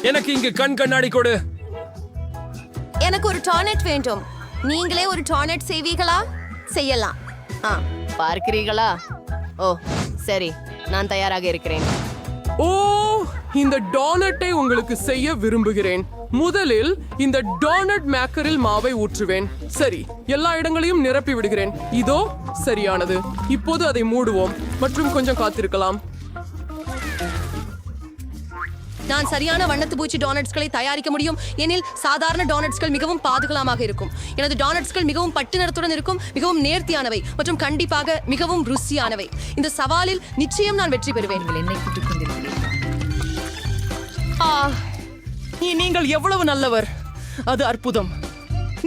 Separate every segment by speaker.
Speaker 1: எனக்கு இங்கு கண் கண்ணாடி கொடு.
Speaker 2: எனக்கு ஒரு டார்னட் வேண்டும். நீங்களே ஒரு டார்னட் செய்வீங்களா? செய்யலாம்.
Speaker 3: பார்க்கிறீர்களா? ஓ சரி, நான் தயாராக இருக்கிறேன்.
Speaker 4: ஓ, இந்த டோனட்டை உங்களுக்கு செய்ய விரும்புகிறேன். முதலில் இந்த டோனட் மேக்கரில் மாவை ஊற்றுவேன். சரி, எல்லா இடங்களையும் நிரப்பி விடுகிறேன். இதோ சரியானது. இப்போது அதை மூடுவோம் மற்றும் கொஞ்சம் காத்திருக்கலாம்.
Speaker 2: நான் சரியான வண்ணத்து பூச்சி டோனட்ஸ்களை தயாரிக்க முடியும் எனில் சாதாரண டோனட்ஸ்கள் மிகவும் பாதுகாப்பாக இருக்கும். எனது டோனட்ஸ்கள் மிகவும் பட்டு நிறத்துடன் இருக்கும், மிகவும் நேர்த்தியானவை மற்றும் கண்டிப்பாக மிகவும் ருசியானவை. இந்த சவாலில் நிச்சயம் நான் வெற்றி பெறுவேன்.
Speaker 4: நீங்கள் எவ்வளவு நல்லவர்! அது அற்புதம்.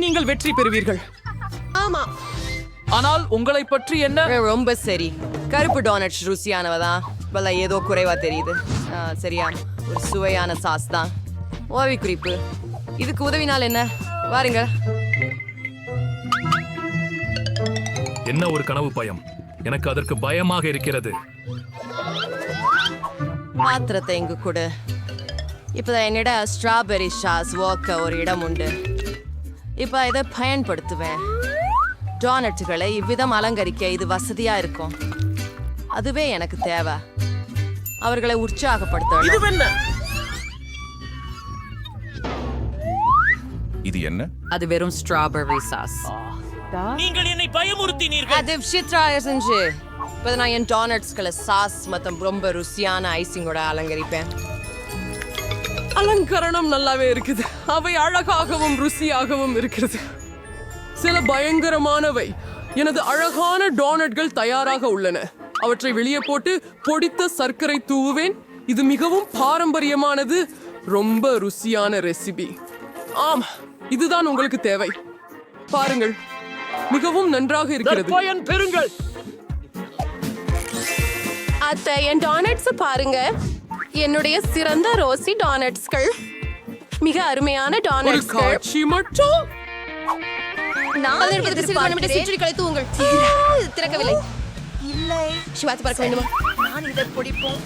Speaker 4: நீங்கள் வெற்றி பெறுவீர்கள்.
Speaker 2: ஆமா,
Speaker 1: ஆனால் உங்களை பற்றி என்ன?
Speaker 3: ரொம்ப சரி. கருப்பு டோனட்ஸ் ருசியானவதான். பல ஏதோ குறைவா தெரியுது. சரியா, ஒரு சுவையான சாஸ் தான். ஓவி குறிப்பு, இதுக்கு உதவினால் என்ன? வாருங்க.
Speaker 5: என்ன ஒரு கனவு பயம்! எனக்கு அதற்கு பயமாக இருக்கிறது.
Speaker 3: பாத்திரத்தை இங்கு கொடு. இப்போதான் என்னிட ஸ்ட்ராபெரி சாஸ் ஓக்க ஒரு இடம் உண்டு. இப்போ இதை பயன்படுத்துவேன். டோனட்டுகளை இவ்விதம் அலங்கரிக்க இது வசதியா இருக்கும். அதுவே எனக்கு தேவை. அவர்களை உற்சாகப்படுத்த.
Speaker 6: இது என்ன?
Speaker 3: அது வெறும் ஸ்ட்ராபெரி சாஸ்.
Speaker 1: நீங்கள் என்னை பயமுறுத்தினீர்கள்.
Speaker 3: அது விசித்ரா செஞ்சு. இப்போ நான் என் டோனட்ஸ்களை சாஸ் மற்றும் ரொம்ப ருசியான ஐசிங்கோட அலங்கரிப்பேன்.
Speaker 4: அலங்கரணம் நல்லாவே இருக்குது. அவை அழகாகவும் ருசியாகவும் இருக்கிறது. சில பயங்கரமானவை. எனது அழகான டோனட்கள் தயாராக உள்ளன. அவற்றை வெளியே போட்டு பொடித்த சர்க்கரை தூவுவேன். இது மிகவும் பாரம்பரியமானது, ரொம்ப ருசியான ரெசிபி. ஆம், இதுதான் உங்களுக்கு தேவை. பாருங்கள், மிகவும் நன்றாக இருக்கிறது.
Speaker 1: பயன் பெறுங்கள்.
Speaker 2: அத்தை, என் டானட்ஸ் பாருங்க. என்னுடைய சிறந்த ரோசி டானட்ஸ்கள். மிக அருமையான
Speaker 4: ஒரு
Speaker 2: டானட்ஸ்கள்.
Speaker 4: காட்சி மட்டும்.
Speaker 2: நான் சுற்றி கழித்து உங்கள் திறக்கவில்லை.
Speaker 7: இல்லை,
Speaker 2: சிவாத்தி பார்க்க வேண்டுமா?
Speaker 7: நான் இதை பிடிப்போம்.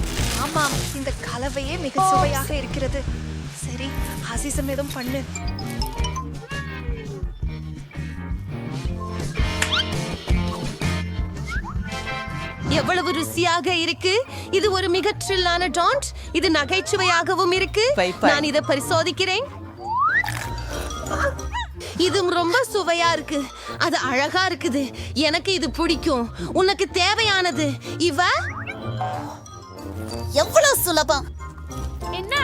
Speaker 7: ஆமாம், இந்த கலவையே மிக சுவையாக இருக்கிறது. சரி, ஹசிசமேதம் பண்ணு.
Speaker 2: எவ்வளவு ருசியாக இருக்கு! இது ஒரு மிக த்ரில்லான டான்ட். இது நகைச்சுவையாகவும் இருக்கு. நான் இதை பரிசோதிக்கிறேன். இது ரொம்ப சுவையா இருக்கு. அது அழகா இருக்குது. எனக்கு இது பிடிக்கும். உனக்கு தேவையானது இவ
Speaker 7: எவ்வளவு சுலபம்!
Speaker 2: என்ன?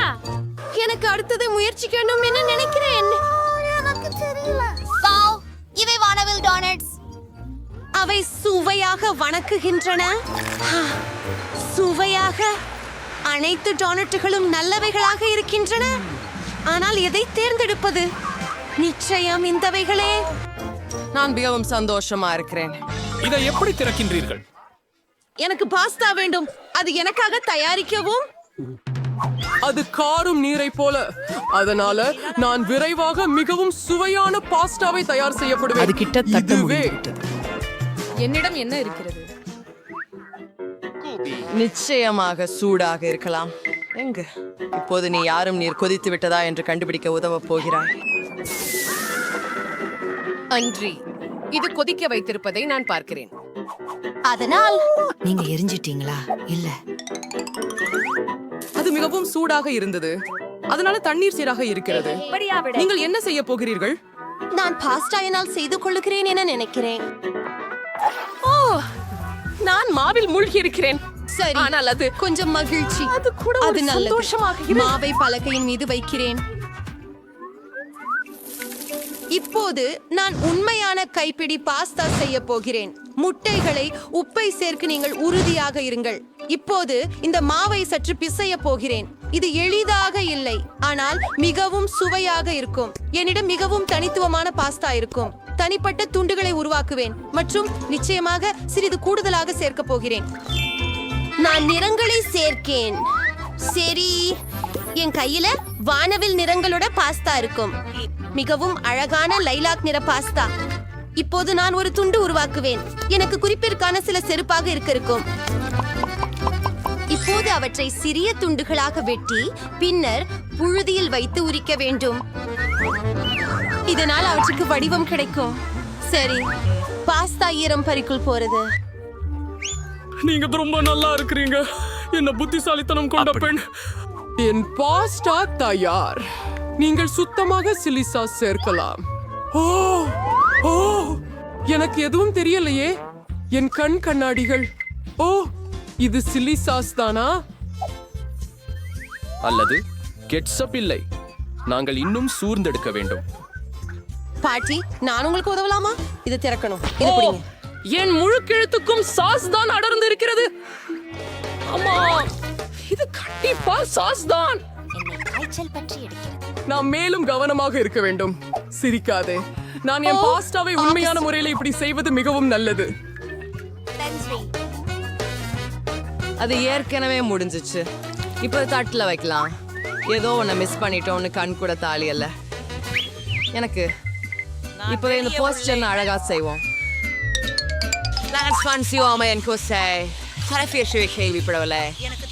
Speaker 2: எனக்கு அடுத்ததை முயற்சிக்கணும் என நினைக்கிறேன்.
Speaker 7: எனக்கு தெரியல. இவை வானவில் டோனட்ஸ்.
Speaker 2: அவை சுவையாக வணக்குகின்றன. சுவையாக. அனைத்து டோனட்டுகளும் நல்லவைகளாக இருக்கின்றன. ஆனால் எதை தேர்ந்தெடுப்பது? நிச்சயம் இந்தவைகளே.
Speaker 3: நான் மிகவும் சந்தோஷமா இருக்கிறேன்.
Speaker 1: இதை எப்படி திறக்கின்றீர்கள்?
Speaker 2: எனக்கு பாஸ்தா வேண்டும். அது எனக்காக தயாரிக்கவும்.
Speaker 4: அது காரும் நீரை போல. அதனால நான் விரைவாக மிகவும் சுவையான பாஸ்தாவை தயார் செய்யப்படுவேன்.
Speaker 3: அது கிட்டத்தட்ட
Speaker 4: இதுவே.
Speaker 2: என்னிடம் என்ன இருக்கிறது?
Speaker 3: நிச்சயமாக சூடாக இருக்கலாம். எங்கு இப்போது நீ யாரும் நீர் கொதித்து விட்டதா என்று கண்டுபிடிக்க உதவ போகிறாய்.
Speaker 2: அன்றி, இது கொதிக்க வைத்திருப்பதை நான் பார்க்கிறேன்.
Speaker 7: அதனால்
Speaker 3: நீங்க எரிஞ்சிட்டீங்களா? இல்ல,
Speaker 4: அது மிகவும் சூடாக இருந்தது. அதனால தண்ணீர் சீராக இருக்கிறது. நீங்கள் என்ன செய்ய போகிறீர்கள்?
Speaker 2: நான் பாஸ்தா என்னால் செய்து கொள்ளுகிறேன் என நினைக்கிறேன். ஓ, நான் மாவில் மூழ்கி இருக்கிறேன். சரி, ஆனால் அது கொஞ்சம் மகிழ்ச்சி. அது கூட அது சந்தோஷமாக. மாவை பலகையின் மீது வைக்கிறேன். இப்போது நான் உண்மையான கைப்பிடி பாஸ்தா செய்ய போகிறேன். முட்டைகளை உப்பை சேர்க்க நீங்கள் உறுதியாக இருங்கள். இப்போது இந்த மாவை சற்று பிசைய போகிறேன். இது எளிதாக இல்லை, ஆனால் மிகவும் சுவையாக இருக்கும். என்னிடம் மிகவும் தனித்துவமான பாஸ்தா இருக்கும். தனிப்பட்ட துண்டுகளை உருவாக்குவேன் மற்றும் நிச்சயமாக சிறிது கூடுதலாக சேர்க்க போகிறேன். நான் நிறங்களை சேர்க்கேன். சரி, என் கையில வானவில் நிறங்களோட பாஸ்தா இருக்கும். மிகவும் அழகான லைலாக் நிற பாஸ்தா. இப்போது நான் ஒரு துண்டு உருவாக்குவேன். எனக்கு குறிப்பிற்கான சில செருப்பாக இருக்கும். இப்போது அவற்றை சிறிய துண்டுகளாக வெட்டி பின்னர் புழுதியில் வைத்து உரிக்க வேண்டும். இதனால் அவற்றுக்கு வடிவம் கிடைக்கும். சரி, பாஸ்தா ஈரம் பறிக்குள் போறது.
Speaker 4: நீங்க ரொம்ப நல்லா இருக்கிறீங்க. என்ன புத்திசாலித்தனம் கொண்ட பெண். என் பாஸ்டா தயார். நீங்கள் சுத்தமாக சில்லி சாஸ் சேர்க்கலாம். ஓ ஓ, எனக்கு எதுவும் தெரியலையே. என் கண் கண்ணாடிகள். ஓ, இது சில்லி சாஸ் தானா?
Speaker 6: அல்லது கெட்சப் இல்லை. நாங்கள் இன்னும் சூர்ந்தெடுக்க வேண்டும்.
Speaker 2: பாட்டி, நான் உங்களுக்கு உதவலாமா? இது திறக்கணும். இது பிடிங்க.
Speaker 4: என் முழுக்கெழுத்துக்கும் சாஸ் தான் அடர்ந்து இருக்கிறது. ஆமா, இது கண்டிப்பா சாஸ் தான். நான் மேலும் கவனமாக இருக்க வேண்டும். சிரிக்காதே. நான் என் பாஸ்டாவை உண்மையான முறையில் இப்படி செய்வது மிகவும் நல்லது.
Speaker 3: அது ஏற்கனவே முடிஞ்சிச்சு. இப்போ தட்டுல வைக்கலாம். ஏதோ ஒன்ன மிஸ் பண்ணிட்டோம்னு கண் கூட தாலி அல்ல எனக்கு. இப்போ இந்த போஸ்டர் அழகா செய்வோம். கேள்விப்படவில்லை.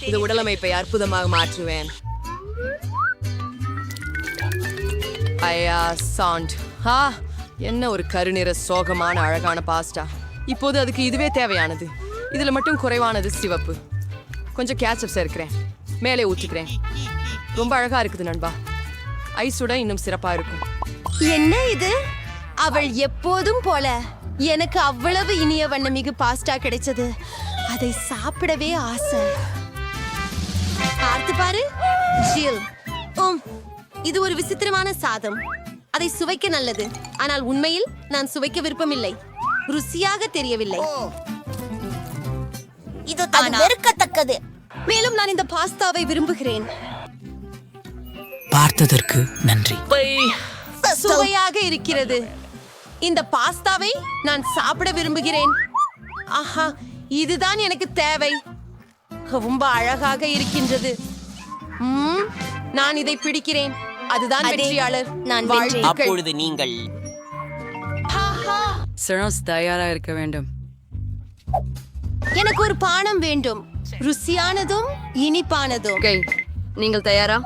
Speaker 3: இது உடலமைப்பை அற்புதமாக மாற்றுவேன். ஐயா சவுண்ட். என்ன ஒரு கருநிற சோகமான அழகான பாஸ்டா. இப்போது அதுக்கு இதுவே தேவையானது. இதுல மட்டும் குறைவானது சிவப்பு. கொஞ்சம் கேட்சப் சேர்க்கிறேன். மேலே ஊற்றிக்கிறேன். ரொம்ப அழகா இருக்குது நண்பா. ஐஸுட இன்னும் சிறப்பா இருக்கும்.
Speaker 2: என்ன இது? அவள் எப்போதும் போல எனக்கு அவ்வளவு இனிய வண்ணமிகு பாஸ்டா கிடைச்சது. அதை சாப்பிடவே ஆசை. பார்த்து பாரு ஜில். இது ஒரு விசித்திரமான சாதம். அதை சுவைக்க நல்லது. ஆனால் உண்மையில் நான் சுவைக்க விருப்பமில்லை. ருசியாக தெரியவில்லை.
Speaker 8: இது வெறுக்கத்தக்கது.
Speaker 2: மேலும் நான் இந்த பாஸ்தாவை விரும்புகிறேன்.
Speaker 9: பார்த்ததற்கு நன்றி.
Speaker 2: சுவையாக இருக்கிறது. இந்த பாஸ்தாவை நான் சாப்பிட விரும்புகிறேன். ஆஹா, இதுதான் எனக்கு தேவை. ரொம்ப அழகாக இருக்கின்றது. நான் இதை பிடிக்கிறேன். அதுதான் வெற்றியாளர்.
Speaker 8: நான்
Speaker 9: அப்பொழுது நீங்கள் தயாரா இருக்க வேண்டும்.
Speaker 2: எனக்கு ஒரு பானம் வேண்டும். ருசியானதும் இனிப்பானதும்.
Speaker 3: நீங்கள் தயாரா?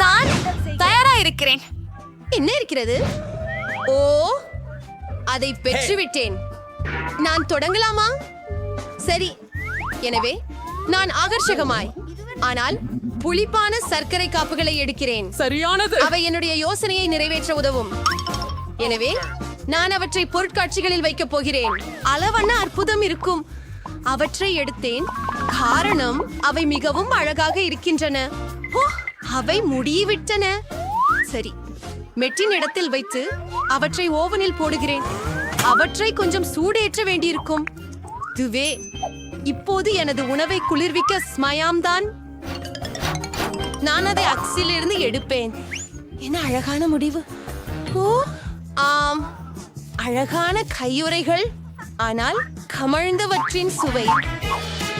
Speaker 8: நான் தயாரா இருக்கிறேன்.
Speaker 2: என்ன இருக்கிறது? ஓ, அதை பெற்றுவிட்டேன். நான் தொடங்கலாமா? சரி. எனவே நான் ஆகர்ஷகமாய் ஆனால் புளிப்பான சர்க்கரை காப்புகளை எடுக்கிறேன்.
Speaker 4: சரியானது.
Speaker 2: அவை என்னுடைய யோசனையை நிறைவேற்ற உதவும். எனவே நான் அவற்றை பொருட்காட்சிகளில் வைக்கப் போகிறேன். அளவண்ண அற்புதம் இருக்கும். அவற்றை எடுத்தேன். காரணம் அவை மிகவும் அழகாக இருக்கின்றன. அவை முடிவிட்டன. சரி, மெட்டின் இடத்தில் வைத்து அவற்றை ஓவனில் போடுகிறேன். அவற்றை கொஞ்சம் சூடேற்ற வேண்டியிருக்கும். இதுவே இப்போது எனது உணவை குளிர்விக்க ஸ்மயாம் தான். நான் அதை அக்ஸிலிருந்து எடுப்பேன். என்ன அழகான முடிவு. ஓ ஆம், அழகான கையுறைகள். ஆனால் கமழ்ந்தவற்றின் சுவை.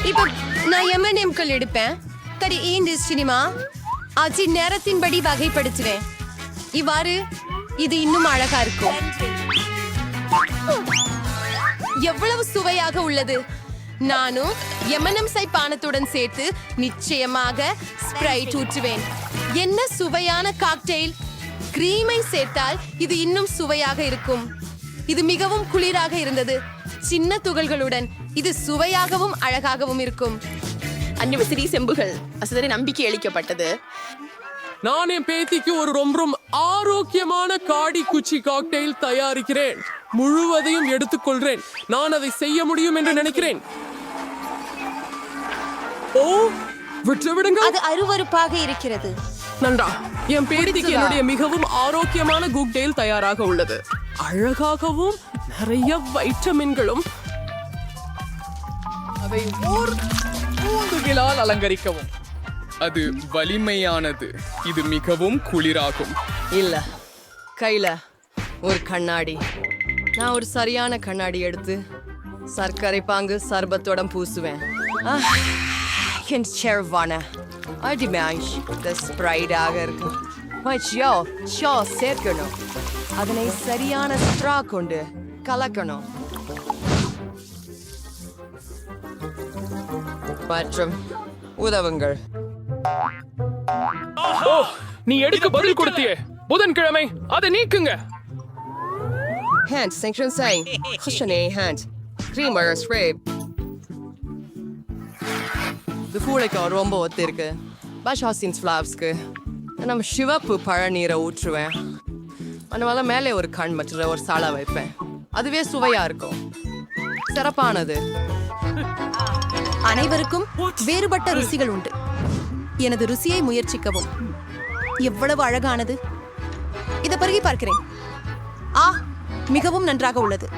Speaker 2: இப்ப நான் M&Mகள் எடுப்பேன். சரி, இந்த சினிமா ஆட்சி நேரத்தின்படி வகைப்படுத்துவேன். இவ்வாறு இது இன்னும் அழகா இருக்கும். எவ்வளவு சுவையாக உள்ளது. நானும் M&M's பானத்துடன் சேர்த்து நிச்சயமாக ஸ்ப்ரைட் ஊற்றுவேன். என்ன சுவையான காக்டெயில். கிரீமை சேர்த்தால் இது இன்னும் சுவையாக இருக்கும். இது மிகவும் குளிராக இருந்தது. சின்ன துகள்களுடன் இது சுவையாகவும் அழகாகவும் இருக்கும்.
Speaker 10: அன்னிவசரி செம்புகள் அசதரை நம்பிக்கை அளிக்கப்பட்டது.
Speaker 4: நான் என் பேத்திக்கு ஒரு ரொம்ப ஆரோக்கியமான காடி குச்சி காக்டெயில் தயாரிக்கிறேன். முழுவதையும் எடுத்துக்கொள்றேன். நான் அதை செய்ய முடியும் என்று நினைக்கிறேன். ஓ, விட்டு விடுங்க.
Speaker 2: அது அருவருப்பாக இருக்கிறது.
Speaker 4: நன்றா, என் பேத்திக்கு என்னுடைய மிகவும் ஆரோக்கியமான காக்டெயில் தயாராக உள்ளது. அழகாகவும் நிறைய வைட்டமின்களும்.
Speaker 1: அதை ஊந்துகளால் அலங்கரிக்கவும். அது வலிமையானது. இது மிகவும் குளிராகும்.
Speaker 3: இல்ல, கையில ஒரு கண்ணாடி. நான் ஒரு சரியான கண்ணாடி எடுத்து சர்க்கரை பாங்கு சர்பத்தோட பூசுவேன். என் செர்வான அடிமேஷ் ஸ்ப்ரைடாக இருக்கும். சேர்க்கணும். அதனை சரியான ஸ்ட்ரா கொண்டு கலக்கணும். மற்றும் உதவுங்கள்.
Speaker 6: ஓ, நீ எடுக்க பதில் கொடுத்தியே. புதன்கிழமை அதை நீக்குங்க.
Speaker 3: Hand sanction saying. Kushane hand. Creamer spray. இது பூளைக்கு ரொம்ப ஒத்து இருக்கு. பாஷாசின்ஸ் ஃப்ளாப்ஸ்க்கு நம்ம சிவப்பு பழநீரை ஊற்றுவேன். அதனால மேலே ஒரு கண் மற்ற ஒரு சாலா வைப்பேன். அதுவே சுவையா இருக்கும். சிறப்பானது.
Speaker 2: அனைவருக்கும் வேறுபட்ட ருசிகள் உண்டு. எனது ருசியை முயற்சிக்கவும். எவ்வளவு அழகானது. இதை பருகி பார்க்கிறேன். ஆ, மிகவும் நன்றாக உள்ளது.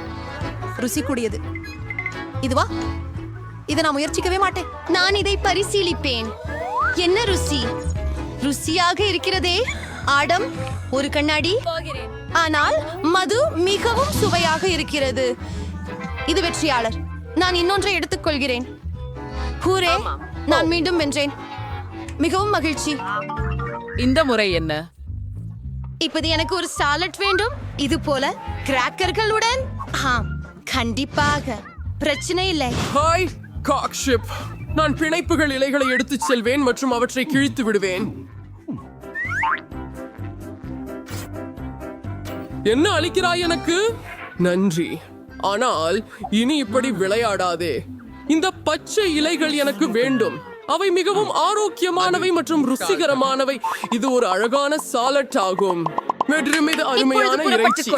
Speaker 2: ருசி கூடியது. இதுவா? இதை நான் முயற்சிக்கவே மாட்டேன்.
Speaker 8: நான் இதை பரிசீலிப்பேன். என்ன ருசி? ருசியாக இருக்கிறதே. ஆடம், ஒரு கண்ணாடி.
Speaker 2: ஆனால் மது மிகவும் சுவையாக இருக்கிறது. இது வெற்றியாளர். நான் இன்னொன்றை எடுத்துக்கொள்கிறேன். ஹூரே, நான் மீண்டும் வென்றேன். மிகவும் மகிழ்ச்சி.
Speaker 9: இந்த முறை என்ன?
Speaker 8: இப்போது எனக்கு ஒரு சாலட் வேண்டும். இது போல கிராக்கர்களுடன். ஆம், கண்டிப்பாக. பிரச்சனை இல்லை.
Speaker 4: ஹாய் காக்ஷிப். நான் பிணைப்புகள் இலைகளை எடுத்துச் செல்வேன் மற்றும் அவற்றை கிழித்து விடுவேன். என்ன அளிக்கிறாய் எனக்கு? நன்றி. ஆனால் இனி இப்படி விளையாடாதே. இந்த பச்சை இலைகள் எனக்கு வேண்டும். அவை மிகவும் ஆரோக்கியமானவை மற்றும் ருசிகரமானவை. இது ஒரு அழகான சாலட் ஆகும். மற்றும் இது அருமையான இறைச்சி.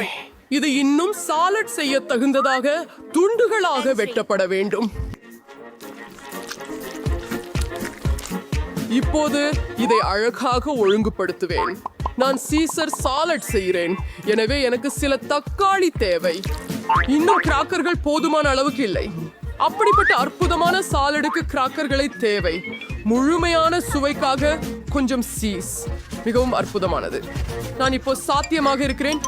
Speaker 4: இது இன்னும் சாலட் செய்ய தகுந்ததாக துண்டுகளாக வெட்டப்பட வேண்டும். இப்போது இதை அழகாக ஒழுங்குபடுத்துவேன். நான் சீசர் சாலட் செய்கிறேன். எனவே எனக்கு சில தக்காளி தேவை. இன்னும் கிராக்கர்கள் போதுமான அளவுக்கு இல்லை. அப்படிப்பட்ட அற்புதமான சாலடுக்கு கிராக்கர்களை தேவை. முழுமையான சுவைக்காக கொஞ்சம் சீஸ். மிகவும் அற்புதமானது. நான் இப்போ சாத்தியமாக இருக்கிறேன்.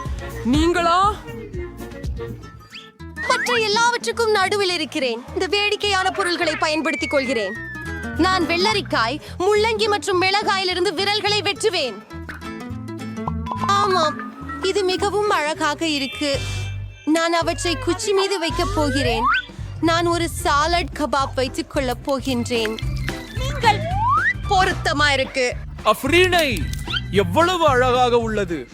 Speaker 4: நீங்களா?
Speaker 2: மற்ற எல்லாவற்றுக்கும் நடுவில் இருக்கிறேன். இந்த வேடிக்கையான பொருள்களை பயன்படுத்திக் கொள்கிறேன். நான் வெள்ளரிக்காய், முள்ளங்கி மற்றும் மிளகாயிலிருந்து விரல்களை வெட்டுவேன். ஆமாம், இது மிகவும் அழகாக இருக்கு. நான் அவற்றை குச்சி மீது வைக்கப் போகிறேன். நான் ஒரு சாலட் கபாப் வைத்துக் கொள்ளப் போகின்றேன். பொருத்தமா இருக்கு.
Speaker 6: அஃப்ரீனை எவ்வளவு அழகாக உள்ளது.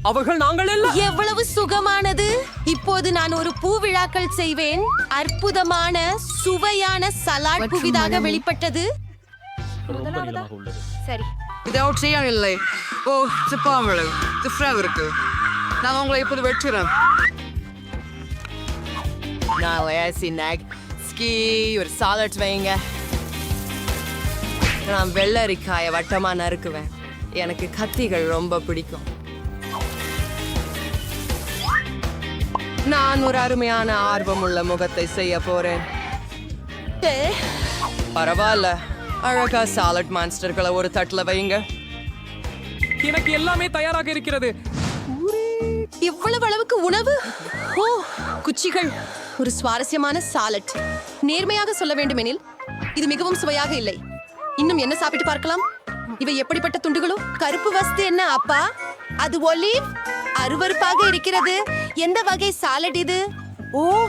Speaker 4: அவர்கள் நாங்கள் எல்லாம்
Speaker 2: எவ்வளவு சுகமானது. இப்போது நான் ஒரு பூவிழாக்கள் செய்வேன். அற்புதமான சுவையான சலாட் புதிதாக வெளிப்பட்டது.
Speaker 8: சரி.
Speaker 3: இதோட இல்லை. ஓ, சிப்பாமலை. இருக்கு. நான் உங்களை இப்போது வெட்டுறேன். ஒரு சாலட் வைங்க. நான் வெள்ளரிக்காயை வட்டமா நறுக்குவேன். எனக்கு கத்திகள் ரொம்ப பிடிக்கும். நான் ஒரு அருமையான ஆர்வமுள்ள முகத்தை செய்ய போறேன். பரவாயில்ல, அழகா சாலட் மான்ஸ்டர்களை ஒரு தட்டுல வைங்க.
Speaker 6: எனக்கு எல்லாமே தயாராக இருக்கிறது.
Speaker 2: எவ்வளவு அளவுக்கு உணவு. ஓ, குச்சிகள். ஒரு சுவாரஸ்யமான சாலட். நேர்மையாக சொல்ல வேண்டுமெனில் இது மிகவும் சுவையாக இல்லை. இன்னும் என்ன சாப்பிட்டு பார்க்கலாம். இவை எப்படிப்பட்ட துண்டுகளோ. கருப்பு வஸ்து என்ன அப்பா? அது ஒலிவ். அருவருப்பாக இருக்கிறது. எந்த வகை சாலட் இது? ஓ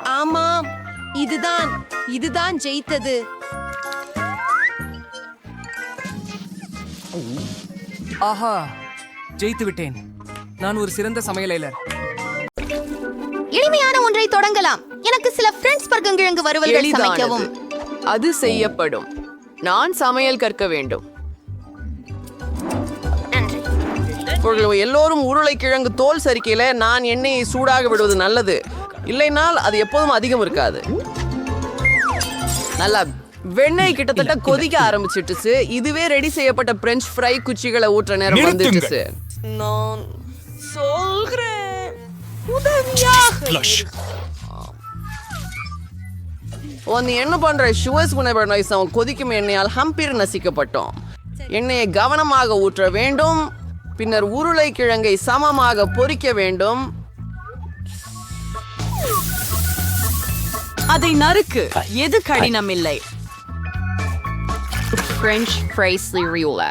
Speaker 2: ஆமாம், இதுதான் ஜெயித்தது.
Speaker 9: ஆஹா, ஜெயித்து விட்டேன். நான் ஒரு சிறந்த சமையலாளர்.
Speaker 8: எளிமையான ஒன்றை தொடங்கலாம். எனக்கு சில பிரெஞ்ச் பர்கங்கிழங்கு வறுவல்கள் சமைக்கவும்.
Speaker 10: அது செய்யப்படும். நான் சமையல் கற்க வேண்டும். இவர்கள் எல்லோரும் உருளைக்கிழங்கு தோல் சரிக்கையில நான் எண்ணெயை சூடாக விடுவது நல்லது. இல்லைனால் அது எப்போதும் அதிகம் இருக்காது. நல்லா வெண்ணெய் கிட்டத்தட்ட கொதிக்க ஆரம்பிச்சிட்டுச்சு. இதுவே ரெடி செய்யப்பட்ட பிரெஞ்ச் ஃப்ரை குச்சிகளை ஊற்ற நேரம் வந்துடுச்சு. நான் சொல்கிறேன், உதவியாக. நீ என்ன பண்ற? ஷுவஸ் அவன் கொதிக்கும் எண்ணெயால் ஹம்பீர் நசிக்கப்பட்டோம். எண்ணெயை கவனமாக ஊற்ற வேண்டும். பின்னர் உருளைக்கிழங்கை சமமாக பொரிக்க வேண்டும்.
Speaker 9: அதை நறுக்கு. எது கடினம் இல்லை.
Speaker 10: French fries ரியூலா.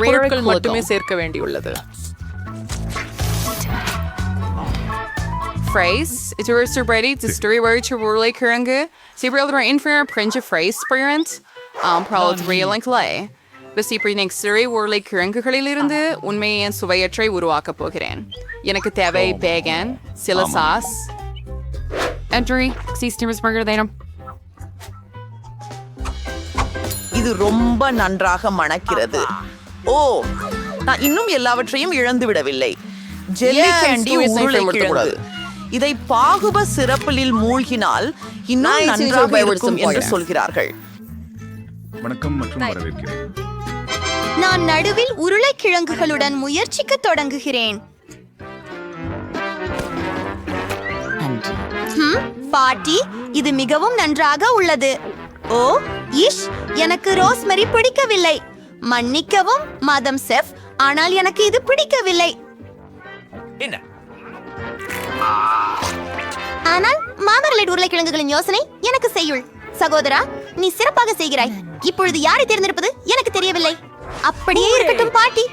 Speaker 9: பொருட்கள் மட்டுமே சேர்க்க வேண்டியுள்ளது.
Speaker 10: Fries, it is ready to stir where to urulaykirangu. Several are in for French fries experience. சிறை உருளைக்கிழங்குகளிலிருந்து உண்மையின் சுவையற்றை உருவாக்கப் போகிறேன். எனக்கு தேவை பேகன், சில சாஸ்.
Speaker 11: இது ரொம்ப நன்றாக மணக்கிறது. ஓ, நான் இன்னும் எல்லாவற்றையும் இழந்து விடவில்லை. ஜெல்லி கேண்டி உருளைக்கிழங்கு. இதை பாகுப சிறப்பில் மூழ்கினால் இன்னும் நன்றாக இருக்கும் என்று சொல்கிறார்கள்.
Speaker 12: வணக்கம் மற்றும் வரவேற்கிறேன்.
Speaker 8: நான் நடுவில் உருளைக்கிழங்குகளுடன் முயற்சிக்க தொடங்குகிறேன். பாட்டி, இது மிகவும் நன்றாக உள்ளது. ஓ இஷ், எனக்கு ரோஸ்மரி பிடிக்கவில்லை. மன்னிக்கவும் மதம் செஃப், ஆனால் எனக்கு இது பிடிக்கவில்லை. ஆனால் மாமரலேட் உருளைக்கிழங்குகளின் யோசனை எனக்கு செய்யுள். சகோதரா, நீ சிறப்பாக செய்கிறாய். இப்பொழுது யாரை தேர்ந்தெடுப்பது எனக்கு தெரியவில்லை. அப்படியே இருக்கட்டும் பாட்டி.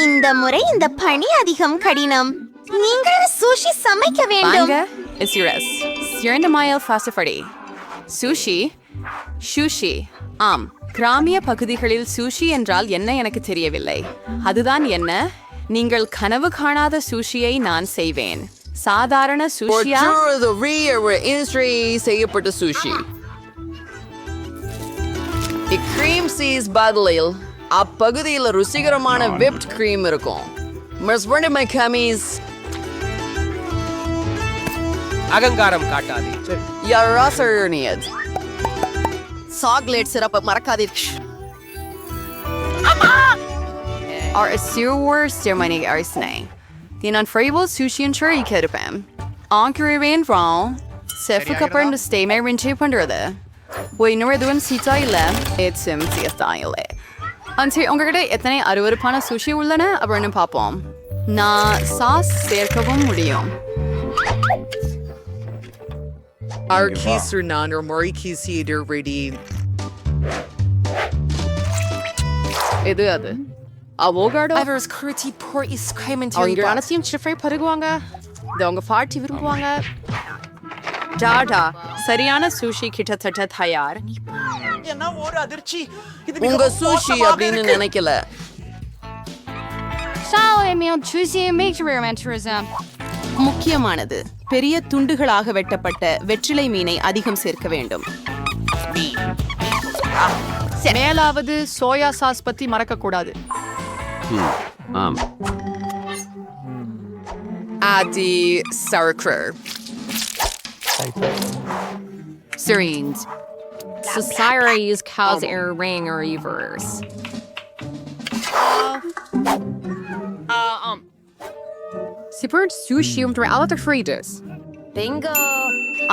Speaker 8: இந்த முறை இந்த பணி அதிகம் கடினம். நீங்கள் சுஷி சமைக்க வேண்டும்.
Speaker 10: சுஷி. ஆம், கிராமிய பகுதிகளில் சுஷி என்றால் என்ன எனக்கு தெரியவில்லை. அதுதான் என்ன? நீங்கள் கனவு காணாத சுஷியை நான் செய்வேன். சாதாரண சுஷியா? செய்யப்பட்ட சுஷி. கிரீம் சீஸ் பதிலில் அப்பகுதியில் ருசிகரமான விப்ட் கிரீம் இருக்கும்.
Speaker 6: அகங்காரம் காட்டாதே.
Speaker 10: சாக்லேட் சிறப்பு மறக்காதீர்கள். Ar asur ceremony arsne. Dinan frable sushi and churi kedapam. Ankurian wrong. Sefukapur to stay my rinche punderda. We know doing sita ile. It's him style. Until ongerde etane arurapana sushi ullana aburn papom. Na sauce serkavum mudiyum.
Speaker 13: Our keys are none or Mori keys here ready.
Speaker 10: Edu adu. Avogado.
Speaker 3: Ivers curti por is commentary.
Speaker 10: அவங்க அனைத்தையும் ஷிஃப்ரை பருகுவாங்க. அவங்க party விரும்புவாங்க. டாடா, சரியான sushi கிட்டத்தட்ட தயார்.
Speaker 11: என்ன ஒரு அதிர்ச்சி! இது
Speaker 10: உங்க சுஷி அப்படின்னு நினைக்கல. முக்கியமானது, பெரிய துண்டுகளாக வெட்டப்பட்ட வெற்றிலை மீனை அதிகம் சேர்க்க வேண்டும். மேலாவது சோயா சாஸ் பத்தி மறக்க கூடாது. Adi sauerkraut.
Speaker 3: Syrenes. Society use cows air ring or reverse. Super sushi under all the freedom. Bingo.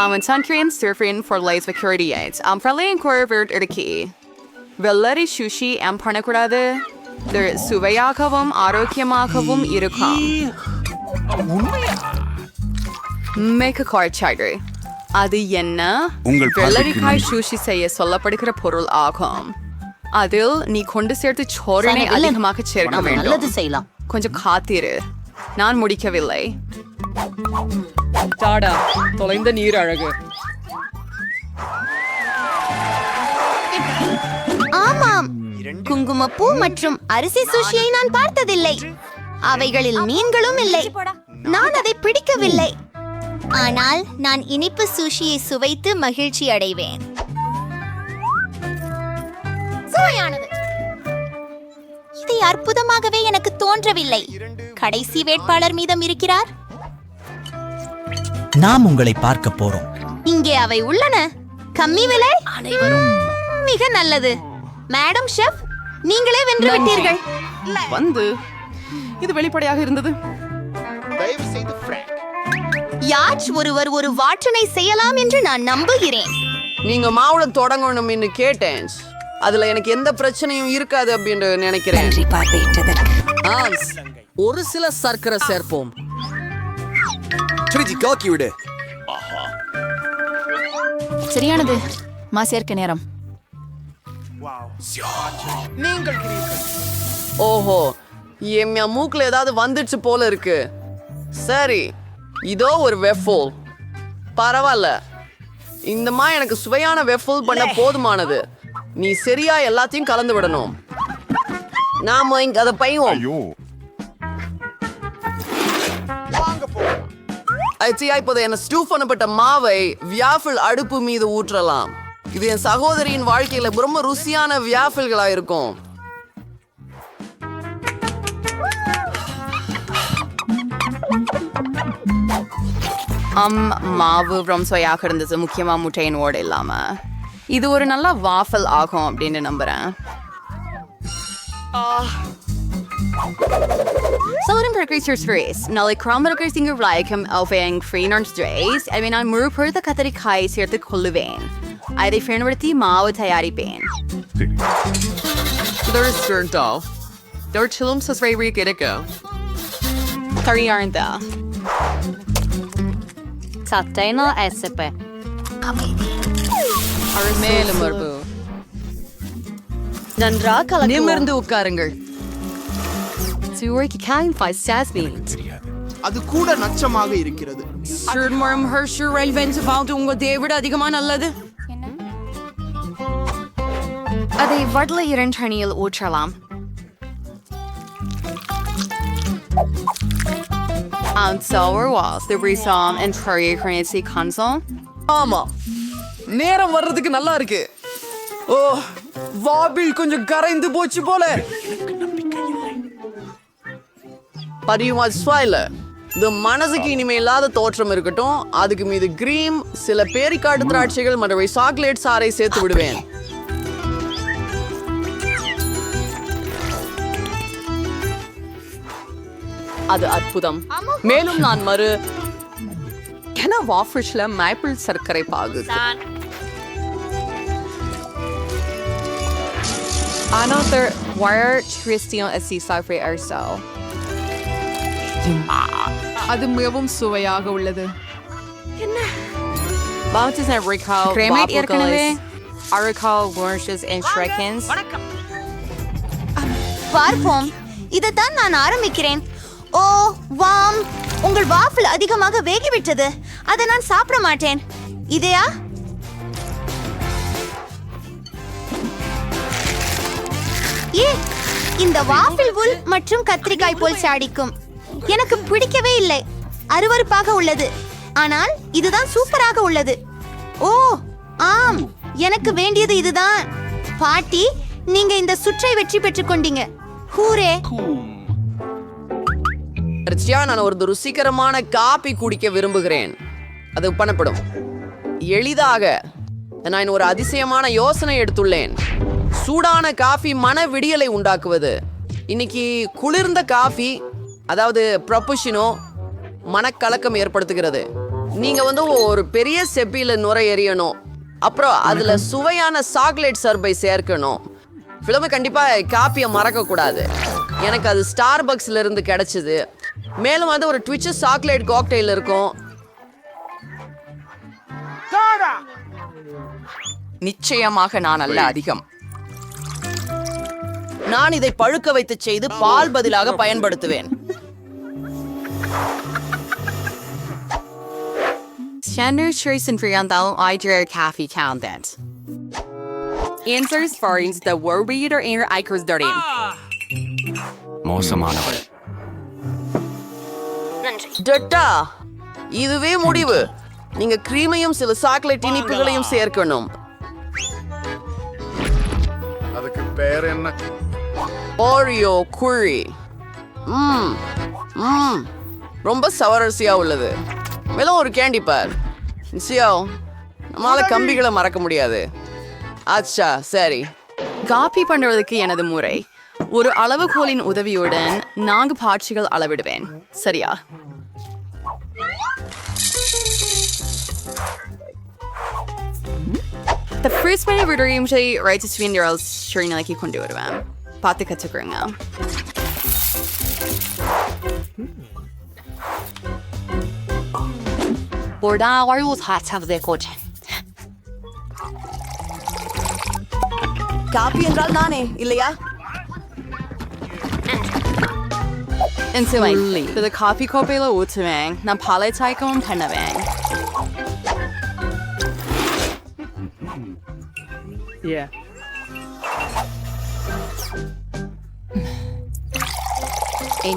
Speaker 10: En Suncream surfing for lights security aids. Fralle incorporate Urki. Velleri sushi and Parnakurade. There Suvayakavum, Arokiamakavum, Irukam. Make a card charter. அது என்ன? வெள்ளரிக்காய் sushi செய்ய சொல்லப்படுகிற பொருள் ஆகும். அதில் நீ கொண்டு சேர்த்து சோரனை அதிகமாக சேர்க்க வேண்டும்.
Speaker 11: நல்லது செய்யலாம்.
Speaker 10: கொஞ்சம் காத்திரு, நான் முடிக்கவில்லை.
Speaker 4: டாடா, தொலைந்த நீர் அழகு.
Speaker 8: ஆமாம், குங்குமப்பூ மற்றும் அரிசி சுஷியை நான் பார்த்ததில்லை. அவைகளில் மீன்களும் இல்லை. நான் அதை பிடிக்கவில்லை. ஆனால் நான் இனிப்பு சுஷியை சுவைத்து மகிழ்ச்சி அடைவேன். சுவையானது. இதை அற்புதமாகவே எனக்கு தோன்றவில்லை. கடைசி வேட்பாளர் மீதம் இருக்கிறார்.
Speaker 9: நாம் உங்களை பார்க்க போறோம்.
Speaker 8: இங்கே அவை உள்ளன. கம்மி விலை. மிக நல்லது. மேடம் ஷெஃப், நீங்களே வென்று விட்டீர்கள்.
Speaker 10: வந்து இது வெளிப்படையாக இருந்தது.
Speaker 8: யாச் ஒருவர் ஒரு வாற்றனை செய்யலாம் என்று நான் நம்புகிறேன்.
Speaker 10: நீங்க மாவுடன் தொடங்கணும்னு கேட்டேன். அதுல எனக்கு எந்த பிரச்சனையும் இருக்காது அப்படின்னு நினைக்கிறேன். ஒரு சில சர்க்கரை சேர்ப்போம்.
Speaker 3: சரியானது. மா சேர்க்க நேரம்.
Speaker 10: ஓஹோ, என் மூக்குல ஏதாவது வந்துடுச்சு போல இருக்கு. சரி, இதோ ஒரு வெஃபோல். பரவாயில்ல, இந்த மா எனக்கு சுவையான வெஃபல் பண்ண போதுமானது. நீ சரியா எல்லாத்தையும் கலந்து விடணும். நாம இங்க அதை பைவோம். இப்போது என்ன ஸ்டூ பண்ணப்பட்ட மாவை வியாஃபிள் அடுப்பு மீது ஊற்றலாம். இது என் சகோதரியின் வாழ்க்கையில ரொம்ப ருசியான வியாஃபிள்களா இருக்கும்.
Speaker 3: மாவு ரொம்ப சுவையாக இருந்தது, முக்கியமா முட்டையின் ஓடு இல்லாம. இது ஒரு நல்ல வாஃபல் ஆகும் அப்படின்னு நம்புறேன். Zouden burgers vlees. Nalle kramburgers in gelijkem overeen Freenarns Drees. En mijn moeder de katerikai zeer te kolluween. I de Freenworthy mouw tayari been.
Speaker 13: There's Gurndal. There are chillums as way we get it go.
Speaker 3: Sorry, aren't there?
Speaker 8: Satayna SP.
Speaker 3: மேலும் மரபு.
Speaker 8: நன்றாக கலக்குவோம்.
Speaker 3: நிமிர்ந்து உட்காருங்கள். Zurich kein Feist Jasmine.
Speaker 14: அது கூட நச்சமாக இருக்கிறது.
Speaker 3: Schurmorm Herscher Relevant about உங்க தேவிட அதிகமா நல்லது.
Speaker 8: அதை வடல இரண்டணியில் ஊற்றலாம்.
Speaker 3: And sour was the reason and Korea currency console.
Speaker 10: ஆமா, நேரம் வர்றதுக்கு நல்லா இருக்கு. ஓ, வாபில் கொஞ்சம் கரைந்து போச்சு போல. இது மனசுக்கு இனிமே இல்லாத தோற்றம் இருக்கட்டும். அதுக்கு மீது கிரீம், சில பேரிக்காட்டு திராட்சைகள் மற்றும் சாக்லேட் சாறை சேர்த்து விடுவேன். அது அற்புதம். மேலும் நான் வாஃபிஷ்ல மேப்பிள் சர்க்கரை பாகு.
Speaker 3: Another wire Christian Assisafre Arso.
Speaker 1: அது மிகவும் சுவையாக உள்ளது.
Speaker 3: Bounties and recall cremate ஏற்கனவே Aricall Gorgeous and Shrekins.
Speaker 8: பார்ப்போம். இதைத்தான் நான் ஆரம்பிக்கிறேன். ஓ வாம், உங்கள் வாஃபிள் அதிகமாக வேகிவிட்டது. அதை நான் சாப்பிட மாட்டேன். இதையா? ஏ, இந்த வாஃபிள் உல் மற்றும் கத்திரிக்காய் போல் சாடிக்கும். எனக்கு பிடிக்கவே இல்லை. அருவருப்பாக உள்ளது. ஆனால் இதுதான் சூப்பராக உள்ளது. ஓ ஆம், எனக்கு வேண்டியது இதுதான். பாட்டி, நீங்க இந்த சுற்றை வெற்றி பெற்றுக் கொண்டீங்க. ஹூரே.
Speaker 10: நான் ஒரு ருசிகரமான காபி குடிக்க விரும்புகிறேன். அது பண்ணப்படும் எளிதாக. நான் ஒரு அதிசயமான யோசனை எடுத்துள்ளேன். சூடான காஃபி மன விடியலை உண்டாக்குவது. இன்னைக்கு குளிர்ந்த காஃபி, அதாவது ப்ரொபுஷினோ, மனக்கலக்கம் ஏற்படுத்துகிறது. நீங்க ஒரு பெரிய செப்பில நுரை எறியணும். அப்புறம் அதுல சுவையான சாக்லேட் சர்பை சேர்க்கணும். ஃபிலிம் கண்டிப்பா காப்பியை மறக்க கூடாது. எனக்கு அது ஸ்டார்பக்ஸ்ல இருந்து கிடைச்சது. மேலும் ஒரு ட்விச்சர் சாக்லேட் காக்டெயில் இருக்கும்.
Speaker 11: நிச்சயமாக நான் அல்ல அதிகம்.
Speaker 10: நான் இதை பழுக்க வைத்து செய்து பால் பதிலாக பயன்படுத்துவேன்.
Speaker 3: Standard choice and Friandal Idea Coffee Content. Answers for the word reader and Ikers Darien.
Speaker 5: மோசமானவள்.
Speaker 10: டட்டா, இதுவே முடிவு. நீங்க கிரீமையும் சில சாக்லேட் இனிப்புகளையும் சேர்க்கணும்.
Speaker 12: அதுக்கு பேர் என்ன?
Speaker 10: ஓரியோ குழி. ரொம்ப சவரசியா உள்ளது. மேலும் ஒரு கேண்டி பார். நம்மளால கம்பிகளை மறக்க முடியாது. அச்சா, சரி.
Speaker 3: காப்பி பண்ணுவதற்கு எனது முறை. ஒரு அளவுகோலின் உதவியுடன் 4 பாட்சிகள் அளவிடுவேன். சரியா? The first many விடுறையும் ரைட் ஸ்வீன் ரோல்ஸ் நிலைக்கு கொண்டு வருவேன். பார்த்து கற்றுக்குறேங்க.
Speaker 10: காப்பி என்றால் நானே இல்லையா?
Speaker 3: இந்த காஃபி கோப்பையில ஊற்றுவேன். நான் பாலை சாய்க்கவும் பண்ணுவேன்.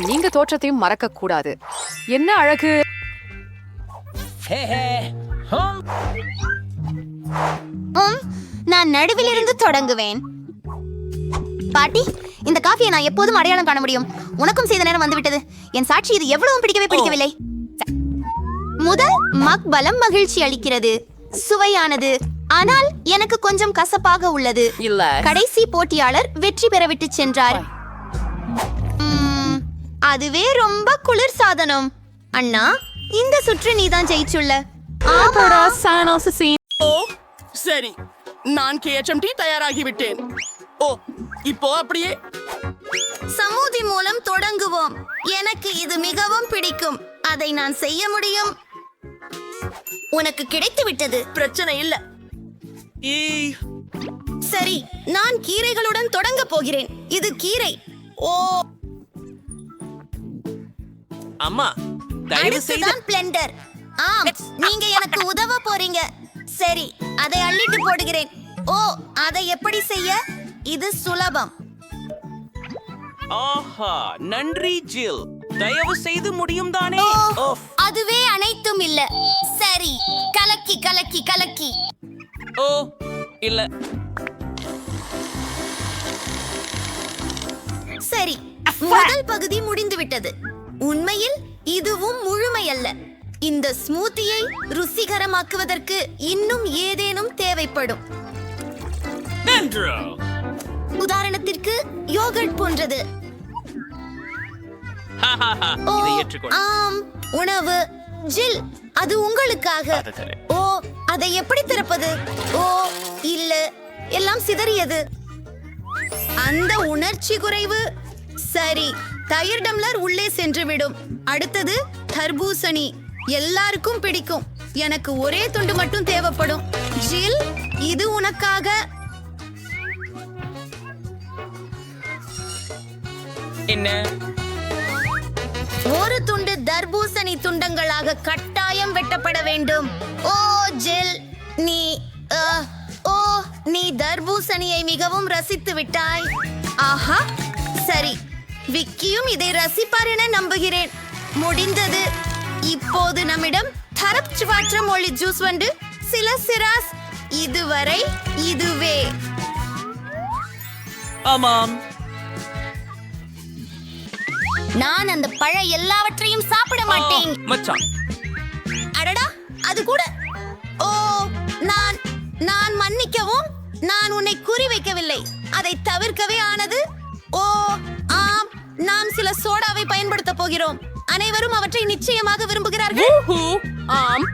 Speaker 7: நீங்க தோற்றத்தையும் மறக்க கூடாது. என்ன அழகு!
Speaker 8: நான் நடுவில் இருந்து தொடங்குவேன். பாட்டி, இந்த காஃபியை நான் எப்போதும் அடையாளம் காண முடியும். உனக்கும் செய்த நேரம் வந்துவிட்டது. என் சாட்சி இது எவ்வளவும் பிடிக்கவில்லை. முதல் மக் பலம் மகிழ்ச்சி அளிக்கிறது, சுவையானது, ஆனால் எனக்கு கொஞ்சம் கசப்பாக உள்ளது. கடைசி போட்டியாளர் வெற்றி பெற விட்டு சென்றார். அதுவே ரொம்ப குளிர் சாதனம். அண்ணா, இந்த சுற்று நீதான் ஜெயிச்சுள்ள.
Speaker 10: ஓ சரி, நான் KHMT தயாராகிவிட்டேன். ஓ, இப்போ அப்படியே
Speaker 8: சமூதி மூலம் தொடங்குவோம். எனக்கு இது மிகவும் பிடிக்கும். அதை நான் செய்ய முடியும். உனக்கு கிடைத்து விட்டது.
Speaker 10: பிரச்சனை இல்ல.
Speaker 8: சரி, நான் கீரைகளுடன் தொடங்க போகிறேன். இது கீரை. ஓ,
Speaker 10: அம்மா,
Speaker 8: அடுத்துதான் பிளெண்டர். ஆம், நீங்க எனக்கு உதவ போறீங்க. சரி, அதை அள்ளிட்டு போடுகிறேன். ஓ, அதை எப்படி செய்ய? இது சுலபம்.
Speaker 10: ஆஹா, நன்றி ஜில். தயவு செய்து முடியும் தானே?
Speaker 8: அதுவே அனைத்தும் இல்ல. சரி, கலக்கி கலக்கி கலக்கி.
Speaker 10: ஓ இல்ல.
Speaker 8: சரி, முதல் பகுதி முடிந்து விட்டது. உண்மையில் இதுவும் முழுமையல்ல. இந்த ஸ்மூத்தியை ருசிகரமாக்குவதற்கு இன்னும் ஏதேனும் தேவைப்படும். உதாரணத்திற்கு யோகர்ட் போன்றது. ஆம், உணவு. ஜில், அது உங்களுக்காக. ஓ, அதை எப்படி திறப்பது? ஓ இல்ல, எல்லாம் சிதறியது. அந்த உணர்ச்சி குறைவு. சரி, தயிர் டம்ளர் உள்ளே சென்று விடும். அடுத்தது தர்பூசணி. எல்லாருக்கும் பிடிக்கும். எனக்கு ஒரே துண்டு மட்டும் தேவைப்படும். ஜில், இது உனக்காக.
Speaker 10: என்ன?
Speaker 8: ஒரு துண்டு தர்பூசணி துண்டங்களாக கட்டாயம் வெட்டப்பட வேண்டும். ஓ ஜில், நீ தர்பூசணியை மிகவும் ரசித்து விட்டாய். ஆஹா, சரி, விக்கியும் இதை ரசிப்பார் என நம்புகிறேன். முடிந்தது. இப்போது நம்மிடம் தரப்சுவாற்ற மொழி ஜூஸ் வந்து சில சிராஸ். இதுவரை இதுவே.
Speaker 10: ஆமாம்,
Speaker 8: நான் அந்த பழ எல்லாவற்றையும் சாப்பிட மாட்டேன்.
Speaker 10: மச்சான்.
Speaker 8: அடடா, அது கூட. ஓ, நான் மன்னிக்கவும். நான் உன்னை குறிவைக்கவில்லை. அதை தவிர்க்கவே ஆனது. ஓ ஆம், நாம் சில சோடாவை பயன்படுத்த போகிறோம். அனைவரும் அவற்றை நிச்சயமாக விரும்புகிறார்கள்.
Speaker 4: ஆம்,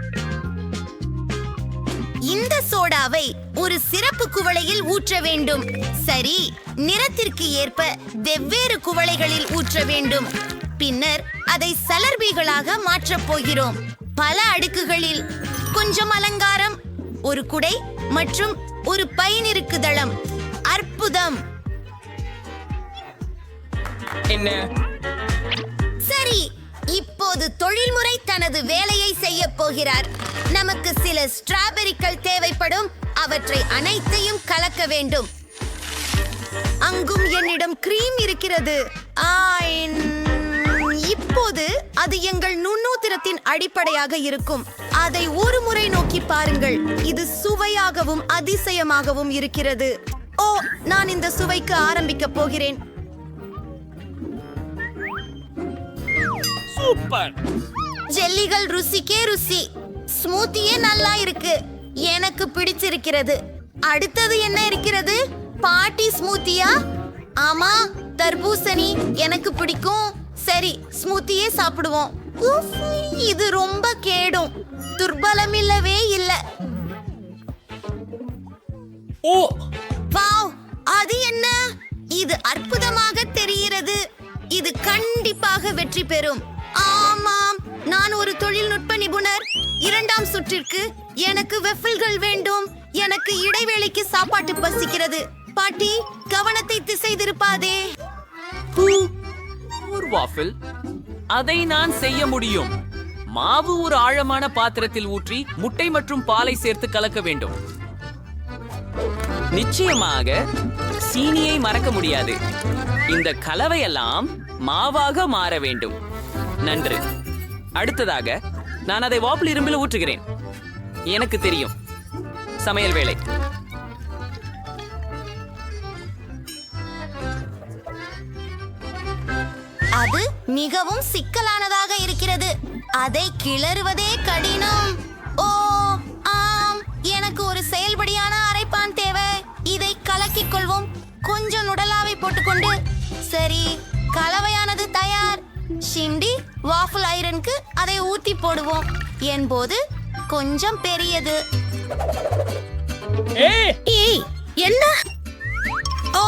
Speaker 8: இந்த சோடாவை ஒரு சிறப்பு குவளையில் ஊற்ற வேண்டும். சரி, நிறத்திற்கு ஏற்ப வெவ்வேறு குவளைகளில் ஊற்ற வேண்டும். பின்னர் அதை சலர்பிகளாக மாற்றப் போகிறோம். பல அடுக்குகளில். கொஞ்சம் அலங்காரம், ஒரு குடை மற்றும் ஒரு பைனிருக்கு தளம். அற்புதம்.
Speaker 10: என்ன?
Speaker 8: சரி, இப்போது தொழில்முறை தனது வேலையை செய்ய போகிறார். நமக்கு சில ஸ்ட்ராபெரிகள் தேவைப்படும். அவற்றை அனைத்தையும் கலக்க வேண்டும். அங்கும் என்னிடம் கிரீம் இருக்கிறது. இப்போது அது எங்கள் நுண்ணூத்திரத்தின் அடிப்படையாக இருக்கும். அதை ஒரு முறை நோக்கி பாருங்கள். இது சுவையாகவும் அதிசயமாகவும் இருக்கிறது. ஓ, நான் இந்த சுவைக்கு ஆரம்பிக்க போகிறேன்.
Speaker 10: சூப்பர்.
Speaker 8: ஜெல்லிகள் ருசிக்கே ருசி. ஸ்மூத்தியே நல்லா இருக்கு. எனக்கு பிடிச்சிருக்கிறது. அடுத்தது என்ன இருக்கிறது? பாட்டி ஸ்மூத்தியா? ஆமா, தர்பூசணி எனக்கு பிடிக்கும். சரி, ஸ்மூத்தியே சாப்பிடுவோம். உஃப், இது ரொம்ப கேடும். துர்பலம் இல்லவே இல்ல.
Speaker 10: ஓ
Speaker 8: வாவ், அது என்ன? இது அற்புதமாக தெரிகிறது. இது கண்டிப்பாக வெற்றி பெறும். ஆமாம், நான் ஒரு தொழில்நுட்ப நிபுணர். இரண்டாம் சுற்றிற்கு எனக்கு வெஃபில்கள் வேண்டும். எனக்கு இடைவேளைக்கு சாப்பாட்டு பசிக்கிறது. பாட்டி, கவனத்தை திசை திருப்பாதே.
Speaker 10: ஒரு வாஃபில். அதை நான் செய்ய முடியும். மாவு ஒரு ஆழமான பாத்திரத்தில் ஊற்றி முட்டை மற்றும் பாலை சேர்த்து கலக்க வேண்டும்.
Speaker 15: நிச்சயமாக சீனியை மறக்க முடியாது. இந்த கலவையெல்லாம் மாவாக மாற வேண்டும். நன்று. அடுத்ததாக நான் அதை வாப்பிள் இரும்பில் ஊற்றுகிறேன். எனக்கு தெரியும், சமையல் வேலை.
Speaker 8: அது மிகவும் சிக்கலானதாக இருக்கிறது. அதை கிளறுவதே கடினம். ஓ ஆம், எனக்கு ஒரு செயல்படியான அரைப்பான் தேவை. இதை கலக்கிக் கொள்வோம். கொஞ்சம் நுடலாவை போட்டுக்கொண்டு. சரி, கலவையானது தயார். ஷிண்டி வாஃபிள் ஐரனுக்கு அதை ஊத்தி போடுவோம். என்பது கொஞ்சம் பெரியது. ஏய், என்ன? ஓ,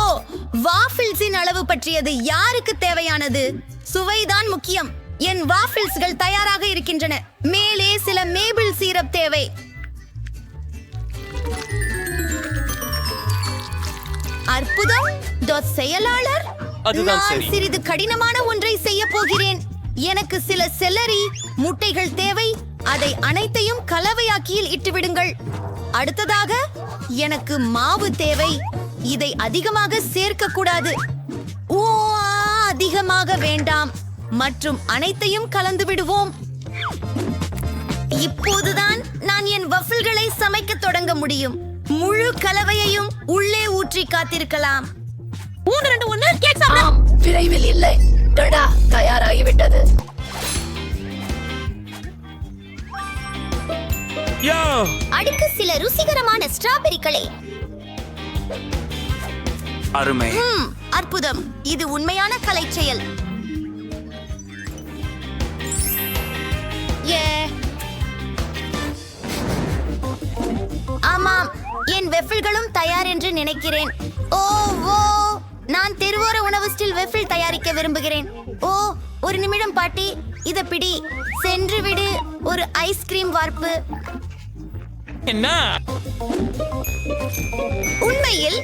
Speaker 8: வாஃபிள்ஸின் அளவு பற்றியது யாருக்கு தேவையானது? சுவைதான் முக்கியம். என் வாஃபிள்ஸ்கள் தயாராக இருக்கின்றன. மேலே சில மேபிள் சீரப் தேவை. அற்புதம். செயலாளர்,
Speaker 15: அதுதான்
Speaker 8: நான்
Speaker 15: சரி.
Speaker 8: சிறிது கடினமான ஒன்றை செய்ய போகிறேன். எனக்கு சில செல்லரி முட்டைகள் தேவை. அதை அனைத்தையும் கலவையாக்கியில் இட்டுவிடுங்கள். அடுத்ததாக எனக்கு மாவு தேவை. இதை அதிகமாக சேர்க்க கூடாது. ஓ, அதிகமாக வேண்டாம். மற்றும் அனைத்தையும் கலந்து விடுவோம். இப்போதுதான் நான் என் வஃபிள்களை சமைக்க தொடங்க முடியும். முழு கலவையையும் உள்ளே ஊற்றி காத்திருக்கலாம். 3, 2, 1 கேக் சாப்பிடலாம். விரைவில் இல்லை. தயாராகிவிட்டது. அடுக்கு சில ருசிகரமான ஸ்ட்ராபெரிகளை.
Speaker 15: அருமை.
Speaker 8: அற்புதம். இது உண்மையான கலை செயல். ஆமாம், என் வெஃபிள்களும் தயார் என்று நினைக்கிறேன். ஓ, நான் தெருவோர உணவு ஸ்டில் வெஃபிள் தயாரிக்க விரும்புகிறேன். ஓ, ஒரு நிமிடம் பாட்டி, இத பிடி. சென்று விடு. ஒரு ஐஸ்கிரீம் வார்ப்பு.
Speaker 15: என்ன?
Speaker 8: உண்மையில்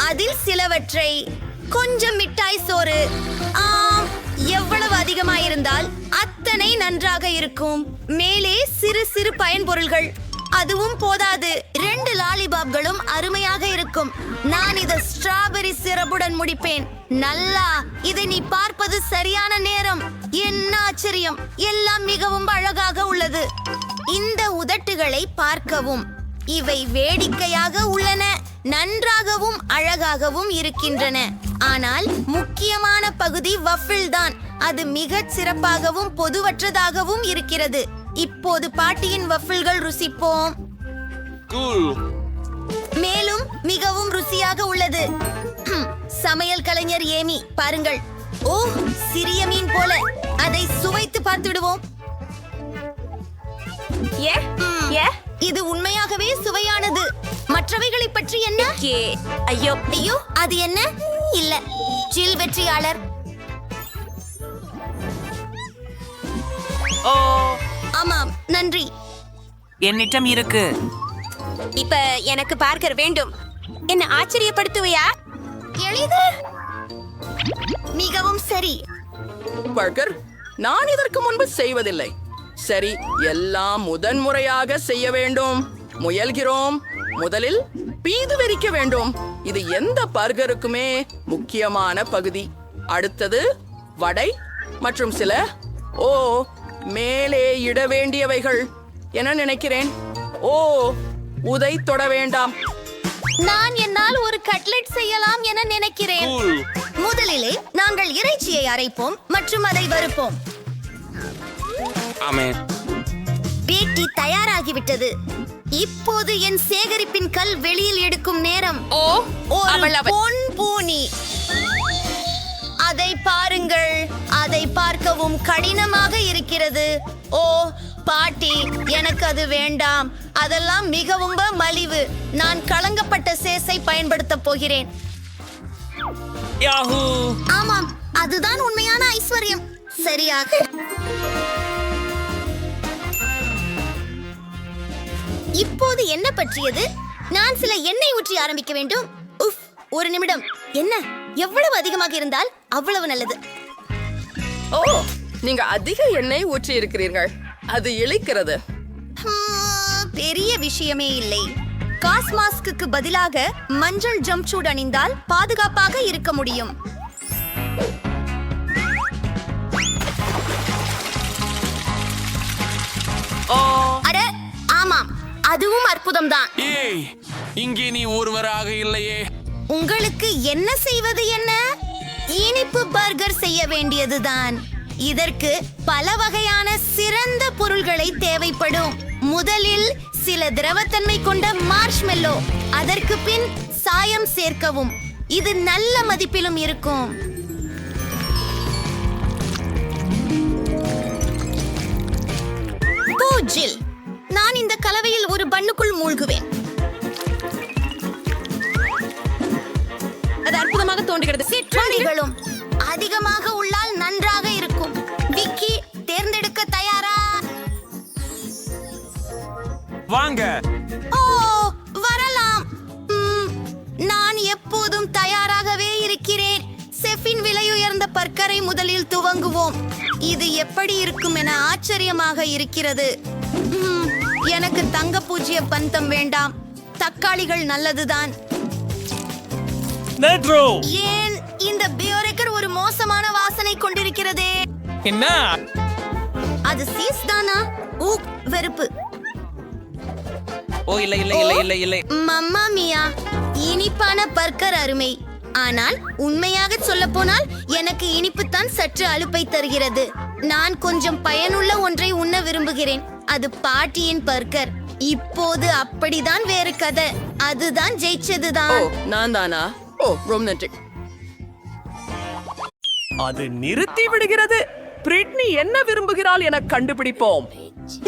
Speaker 8: அதில் சிலவற்றை கொஞ்சம் மிட்டாய் சோறு. ஆம், எவ்வளவு அதிகமாயிருந்தால் அத்தனை நன்றாக இருக்கும். மேலே சிறு சிறு பயன்பொருள்கள். அதுவும் போதாது. 2 லாலிபாப்களும் அருமையாக இருக்கும். நான் இதை ஸ்ட்ராபெரி சிரப்புடன் முடிப்பேன். நல்லா, இதை நீ பார்ப்பது சரியான நேரம். என்ன ஆச்சரியம்! எல்லாம் மிகவும் அழகாக உள்ளது. இந்த உதட்டுகளை பார்க்கவும். இவை வேடிக்கையாக உள்ளன. நன்றாகவும் அழகாகவும் இருக்கின்றன. ஆனால் முக்கியமான பகுதி வஃபிள் தான். அது மிகச் சிறப்பாகவும் பொதுவற்றதாகவும் இருக்கிறது. இப்போது பாட்டியின் வஃபிள்கள் ருசிப்போம். மேலும் மிகவும் ருசியாக உள்ளது. சமையல் கலைஞர் ஏமி, பாருங்கள். ஓ, சிறிய மீன் போல. அதை சுவைத்து பார்த்து விடுவோம். இது உண்மையாகவே சுவையானது. மற்றவைகளை பற்றி என்ன? ஐயோ, அது என்ன? இல்ல, ஜில் வெற்றியாளர். ஆமாம், நன்றி.
Speaker 15: என்னிடம் இருக்கு.
Speaker 8: இப்ப எனக்கு பார்க்கர் வேண்டும். என்ன ஆச்சரியப்படுத்துவையா? எளிது. மிகவும் சரி.
Speaker 10: பார்க்கர், நான் இதற்கு முன்பு செய்வதில்லை. சரி, எல்லாம் முதன்முறையாக செய்ய வேண்டும். முயல்கிறோம். முதலில் பீது வெறிக்க வேண்டும். இது எந்த பர்கருக்குமே முக்கியமான பகுதி. அடுத்தது வடை மற்றும் சில மேலே இட வேண்டியவைகள் என நினைக்கிறேன். உதை தொட வேண்டாம்.
Speaker 8: நான் என்னால் ஒரு கட்லெட் செய்யலாம் என நினைக்கிறேன். முதலிலே நாங்கள் இறைச்சியை அரைப்போம் மற்றும் அதை வறுப்போம். பேட்டி தயாராகிவிட்டது. இப்போது என் சேகரிப்பின் கல் வெளியில் எடுக்கும் நேரம். பொன் பூனி. அதை பாருங்கள். அதை பார்க்கவும் கடினமாக இருக்கிறது. ஓ பாட்டி, எனக்கு அது வேண்டாம். அதெல்லாம் மிகவும் மலிவு. நான் கலங்கப்பட்ட சேஸை பயன்படுத்த போகிறேன். ஆமாம், அதுதான் உண்மையான ஐஸ்வர்யம். சரியாக. இப்போது என்ன பற்றியது? நான் சில எண்ணெய் ஊற்றி ஆரம்பிக்க வேண்டும். உஃப், ஒரு நிமிடம். என்ன? எவ்வளவு அதிகமாக இருந்தால் அவ்வளவு நல்லது.
Speaker 10: நீங்க அதிக எண்ணெய் ஊற்றி இருக்கிறீர்கள். அது இழைக்கிறது.
Speaker 8: பெரிய விஷயமே இல்லை. காஸ் மாஸ்க்கு பதிலாக மஞ்சள் ஜம்ப் சூட் அணிந்தால் பாதுகாப்பாக இருக்க முடியும். அட ஆமாம், அதுவும் அற்புதம்தான்.
Speaker 16: ஏய், இங்கே நீ ஒருவராக இல்லையே.
Speaker 8: உங்களுக்கு என்ன செய்வது என்ன? இனிப்பு பர்கர் செய்ய வேண்டியதுதான். இதற்கு பல வகையான சிறந்த பொருள்களை தேவைப்படும். முதலில் சில திரவத்தன்மை கொண்ட மார்ஷ்மெல்லோ, அதற்கு பின் சாயம் சேர்க்கவும். இது நல்ல மதிப்பிலும் இருக்கும். பூஜில், நான் இந்த கலவையில் ஒரு பண்ணுக்குள் மூழ்குவேன்.
Speaker 2: அது அற்புதமாக தோன்றுகிறது.
Speaker 8: சிற்றுண்டிகளும் அதிகமாக உள்ளால் நன்றாக இருக்கும். விக்கி, தேர்ந்தெடுக்க தயாரா?
Speaker 16: வாங்க.
Speaker 8: ஓ, வரலாம். நான் எப்போதும் தயாராகவே இருக்கிறேன். செஃபின் விலையுயர்ந்த பர்கரை முதலில் துவங்குவோம். இது எப்படி இருக்கும் என ஆச்சரியமாக இருக்கிறது. எனக்கு தங்க பூஜ்ய பந்தம் வேண்டாம். தக்காளிகள் நல்லதுதான். ஏன் இந்த பியோரெக்கர் ஒரு மோசமான வாசனை கொண்டிருக்கிறதே?
Speaker 15: என்ன
Speaker 8: அது சீஸ் தானா? ஊ, வெறுப்பு.
Speaker 15: ஓ இல்லை இல்லை இல்லை இல்லை இல்லை.
Speaker 8: மம்மா மியா, இனிப்பான பர்கர் அருமை. ஆனால் உண்மையாக சொல்ல போனால் எனக்கு இனிப்பு தான் சற்று அலுப்பை தருகிறது. நான் கொஞ்சம் பயனுள்ள ஒன்றை உண்ண விரும்புகிறேன். அது பாட்டியின் பர்கர். இப்போது அப்படிதான் வேறு கதை. அதுதான் ஜெயிச்சதுதான்.
Speaker 10: நான் தானா? ஓ, ரொம்ப நன்றி.
Speaker 4: அது நிறுத்தி விடுகிறது. பிரிட்னி என்ன விரும்புகிறாள் என கண்டுபிடிப்போம்.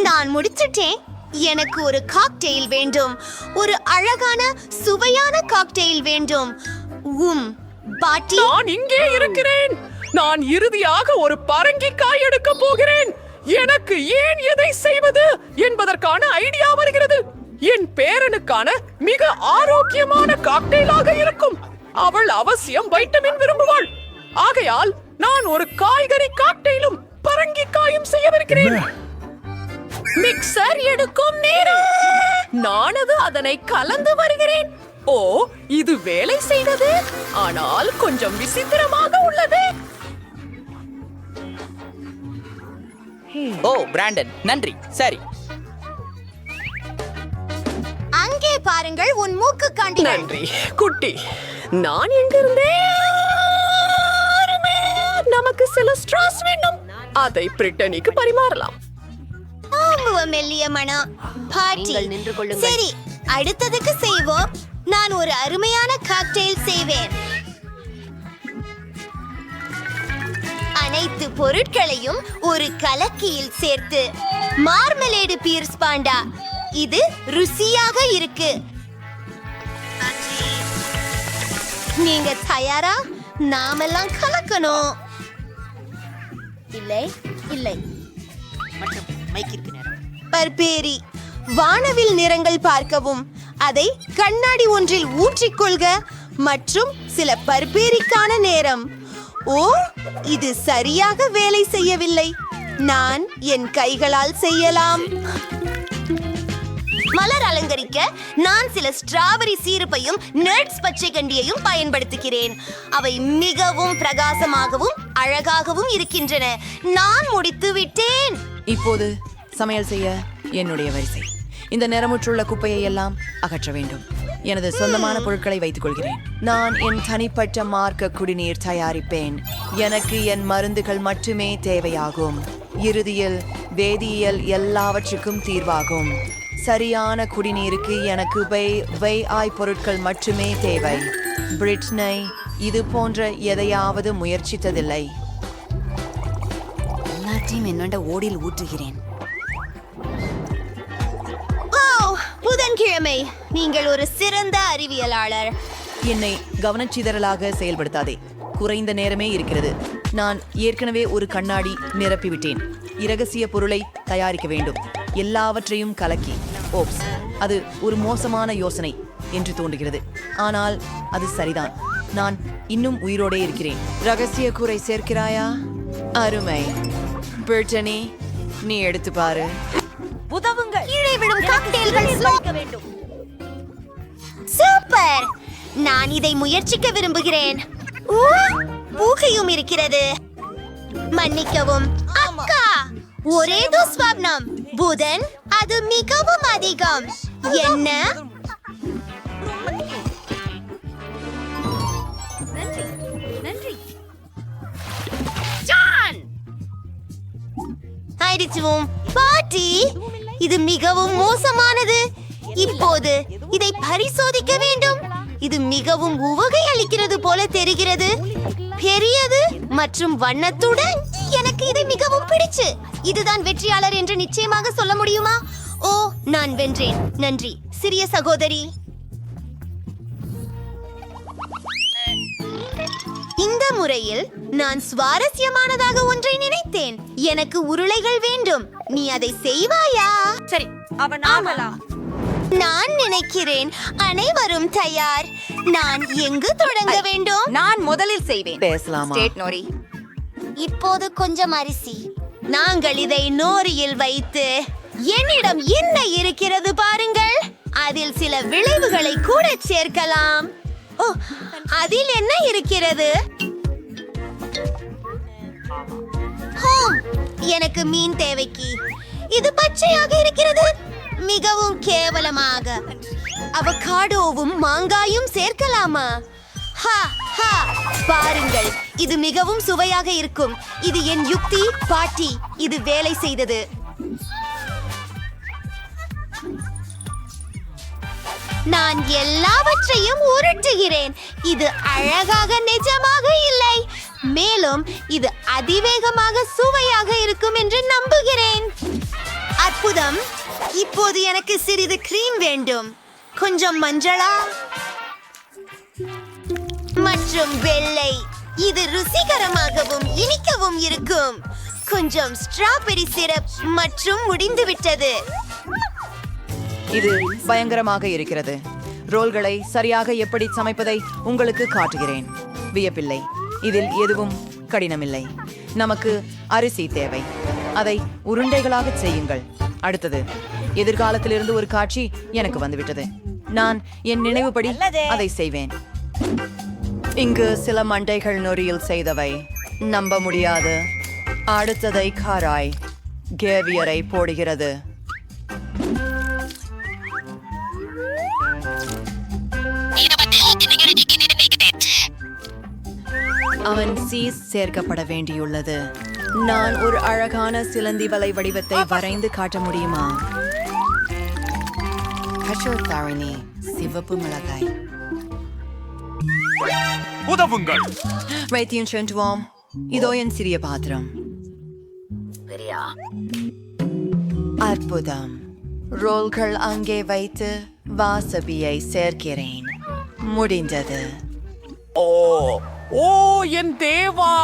Speaker 8: நான் முடிச்சிட்டேன். எனக்கு ஒரு காக்டெயில் வேண்டும். ஒரு அழகான சுவையான காக்டெயில் வேண்டும். பாட்டி,
Speaker 4: நான் இங்கே இருக்கிறேன். நான் இறுதியாக ஒரு பரங்கிக்காய் எடுக்க போகிறேன். எனக்கு ஏன் எதை செய்வது என்பதற்கான ஐடியா வருகிறது. என் பேரனுக்கான மிக ஆரோக்கியமான காக்டெயிலாக இருக்கும். அவள் அவசியம் வைட்டமின் விரும்புவாள். ஆகையால் நான் ஒரு காய்கறி காக்டெயிலும் பரங்கிக்காயும் செய்யவிருக்கிறேன். மிக்சர் எடுக்கும் நேரம். நானது அதனை கலந்து வருகிறேன். ஓ, இது வேலை செய்தது. ஆனால் கொஞ்சம் விசித்திரமாக உள்ளது.
Speaker 15: ஓ பிராண்டன், நன்றி. சரி,
Speaker 8: அங்கே பாருங்கள், உன் மூக்கு காண்டிகள்.
Speaker 4: நன்றி குட்டி. நான் எங்க இருந்தேன்? நமக்கு சில ஸ்ட்ராஸ் வேண்டும். அதை பிரிட்டனிக்கு பரிமாறலாம்.
Speaker 8: மெல்லிய மனம். பாட்டி, சரி, அடுத்ததுக்கு செய்வோம். நான் ஒரு அருமையான காக்டெயில் செய்வேன். அனைத்து பொருட்களையும் ஒரு கலக்கியில் சேர்த்து மார்மலேடு பீர்ஸ் பாண்டா. இது ருசியாக இருக்கு. நீங்க தயாரா? நாமெல்லாம் கலக்கணும். இல்லை இல்லை. பர்பேரி, வானவில் நிறங்கள் பார்க்கவும். அதை கண்ணாடி ஒன்றில் ஊற்றிக்கொள்க. மற்றும் சில பர்பேரிக்கான நேரம். ஓ, இது சரியாக வேலை செய்யவில்லை. நான் என் கைகளால் செய்யலாம். மலர் அலங்கரிக்க நான் சில ஸ்ட்ராபெரி சீரப்பையும் நட்ஸ் பச்சை கண்டியையும் பயன்படுத்துகிறேன். அவை மிகவும் பிரகாசமாகவும் அழகாகவும் இருக்கின்றன. நான் முடித்து விட்டேன்.
Speaker 3: இப்போது சமையல் செய்ய என்னுடைய வரிசை. இந்த நிறமுற்றுள்ள குப்பையை எல்லாம் அகற்ற வேண்டும். எனது சொந்தமான பொருட்களை வைத்துக் கொள்கிறேன். நான் என் தனிப்பட்ட மார்க்க குடிநீர் தயாரிப்பேன். எனக்கு என் மருந்துகள் மட்டுமே தேவையாகும். இறுதியில் வேதியியல் எல்லாவற்றுக்கும் தீர்வாகும். சரியான குடிநீருக்கு எனக்கு ஆய் பொருட்கள் மட்டுமே தேவை. பிரிட்னி இது போன்ற எதையாவது முயற்சித்ததில்லை. எல்லாத்தையும் என்னோட ஓடில் ஊற்றுகிறேன்.
Speaker 8: புதன்கிழமை, நீங்கள் ஒரு சிறந்த அறிவியலாளர்.
Speaker 3: என்னை கவனச்சிதறலாக செயல்படுத்தாதே. குறைந்த நேரமே இருக்கிறது. நான் ஏற்கனவே ஒரு கண்ணாடி நிரப்பிவிட்டேன். இரகசிய பொருளை தயாரிக்க வேண்டும். எல்லாவற்றையும் கலக்கி. ஓப்ஸ், அது ஒரு மோசமான யோசனை என்று தோன்றுகிறது. ஆனால் அது சரிதான். நான் இன்னும் உயிரோடே இருக்கிறேன். ரகசிய கூரை சேர்க்கிறாயா? அருமை. பிரிட்டனி, நீ எடுத்து பாரு.
Speaker 8: உதவுங்கள். கீழே விழும் காக்டெயில்கள் வேண்டும். சூப்பர்! நான் இதை முயற்சிக்க விரும்புகிறேன். ஓ, பூகையும் இருக்கிறது. மன்னிக்கவும் அக்கா, ஒரே துஸ்வப்னம். புதன் அது மிகவும் அதிகம். என்ன? ஆயிடுச்சுவோம் பாட்டி, இது மிகவும் மோசமானது. இப்போது இதை பரிசோதிக்க வேண்டும். இது மிகவும் உவகை அளிக்கிறது போல தெரிகிறது. பெரியது மற்றும் வண்ணத்துடன் எனக்கு இது மிகவும் பிடிச்சு. இதுதான் வெற்றியாளர் என்று நிச்சயமாக சொல்ல முடியுமா? ஓ, நான் வென்றேன். நன்றி சிறிய சகோதரி. இந்த முறையில் நான் சுவாரஸ்யமானதாக ஒன்றை நினைத்தேன். எனக்கு உருளைகள் வேண்டும். நீ அதை செய்வாயா?
Speaker 7: சரி, அவன் ஆகலாம்.
Speaker 8: நான் நினைக்கிறேன் அனைவரும் தயார். நான் எங்கு தொடங்க வேண்டும்?
Speaker 7: நான் முதலில் செய்வேன்.
Speaker 11: பேசலாமா?
Speaker 7: State Nori.
Speaker 8: இப்போது கொஞ்சம் அரிசி. நாங்கள் இதை நோரியில் வைத்து என்னிடம் என்ன இருக்கிறது பாருங்கள். அதில் சில விளைவுகளை கூட சேர்க்கலாம். ஓ, அதில் என்ன இருக்கிறது? ஹோம், எனக்கு மீன் தேவைக்கு. இது பச்சையாக இருக்கிறது. மிகவும் கேவலமாக. அவகாடோவும் மாங்காயும் சேர்க்கலாமா? ஹா ஹா, பாருங்கள், இது மிகவும் சுவையாக இருக்கும். இது என் யுக்தி பாட்டி. இது வேலை செய்தது. நான் எல்லாவற்றையும் உருட்டுகிறேன். இது அழகாக நிஜமாக இல்லை. மேலும் இது அதிவேகமாக சுவையாக இருக்கும் என்று நம்புகிறேன். அற்புதம். இப்போது எனக்கு சிறிது கிரீம் வேண்டும். கொஞ்சம் மஞ்சளா மற்றும் வெள்ளை. இது ருசிகரமாகவும் இனிக்கவும் இருக்கும். கொஞ்சம் ஸ்ட்ராபெரி சிரப் மற்றும் முடிந்துவிட்டது.
Speaker 11: இது பயங்கரமாக இருக்கிறது. ரோல்களை சரியாக எப்படி சமைப்பதை உங்களுக்கு காட்டுகிறேன். வியப்பில்லை, இதில் எதுவும் கடினமில்லை. நமக்கு அரிசி தேவை. அதை உருண்டைகளாக செய்யுங்கள். அடுத்தது, எதிர்காலத்திலிருந்து ஒரு காட்சி எனக்கு வந்துவிட்டது. நான் என் நினைவுபடி அதை செய்வேன். இங்கு சில மண்டைகள் நொறியில் செய்தவை. நம்ப முடியாது. அடுத்ததை காராய் கேவியரை போடுகிறது. அவன் சீஸ் சேர்க்கப்பட வேண்டியுள்ளது. நான் ஒரு அழகான சிலந்தி வலை வடிவத்தை வரைந்து காட்ட முடியுமா? கஷோத்தாரிணி, சிவப்பு மிளகாய்.
Speaker 16: உதவுங்கள்.
Speaker 11: வைத்தியம் சென்றுவோம். இதோ என் சிறிய பாத்திரம். அற்புதம். ரோல்கள் அங்கே வைத்து வாசபியை சேர்க்கிறேன். முடிந்தது.
Speaker 4: ஓ ஓ, என் தேவா,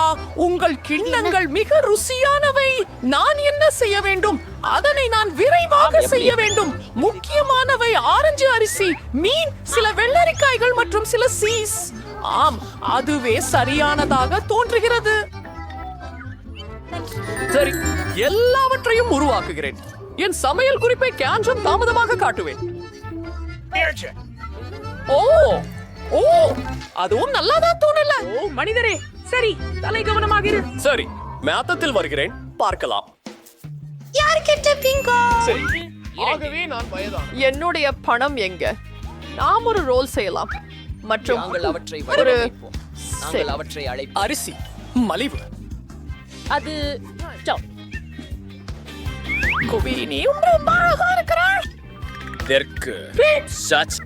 Speaker 4: உங்கள் கிண்ணங்கள் மிக ருசியானவை. நான் என்ன செய்ய வேண்டும்? அதனை நான் விரைவாக செய்ய வேண்டும். முக்கியமானவை ஆரஞ்சு அரிசி, மீன், சில வெள்ளரிக்காய்கள் மற்றும் சில சீஸ். ஆம், அதுவே சரியானதாக தோன்றுகிறது. சரி, எல்லாவற்றையும் உருவாக்குகிறேன். என் சமையல் குறிப்பை கொஞ்சம் தாமதமாக காட்டுவேன். ஓ ஓ, அதுவும் நல்லாதான் தோணல. ஓ மனிதரே, சரி, தலை கவனமாக இரு. சரி, மேத்தத்தில் வருகிறேன், பார்க்கலாம்.
Speaker 8: யார்கிட்ட பிங்கோ?
Speaker 4: சரி, ஆகவே நான் வயதான. என்னுடைய பணம் எங்க? நாம் ஒரு ரோல் செய்யலாம் மற்றும்
Speaker 6: நாங்கள் அவற்றை
Speaker 4: ஒரு
Speaker 6: வடிவமைப்போம். நாங்கள் அவற்றை அழைப்போம்.
Speaker 4: அரிசி மலிவு. அது குபி, நீயும் ரொம்ப அழகா இருக்கிறாய்.
Speaker 6: தெற்கு சச்.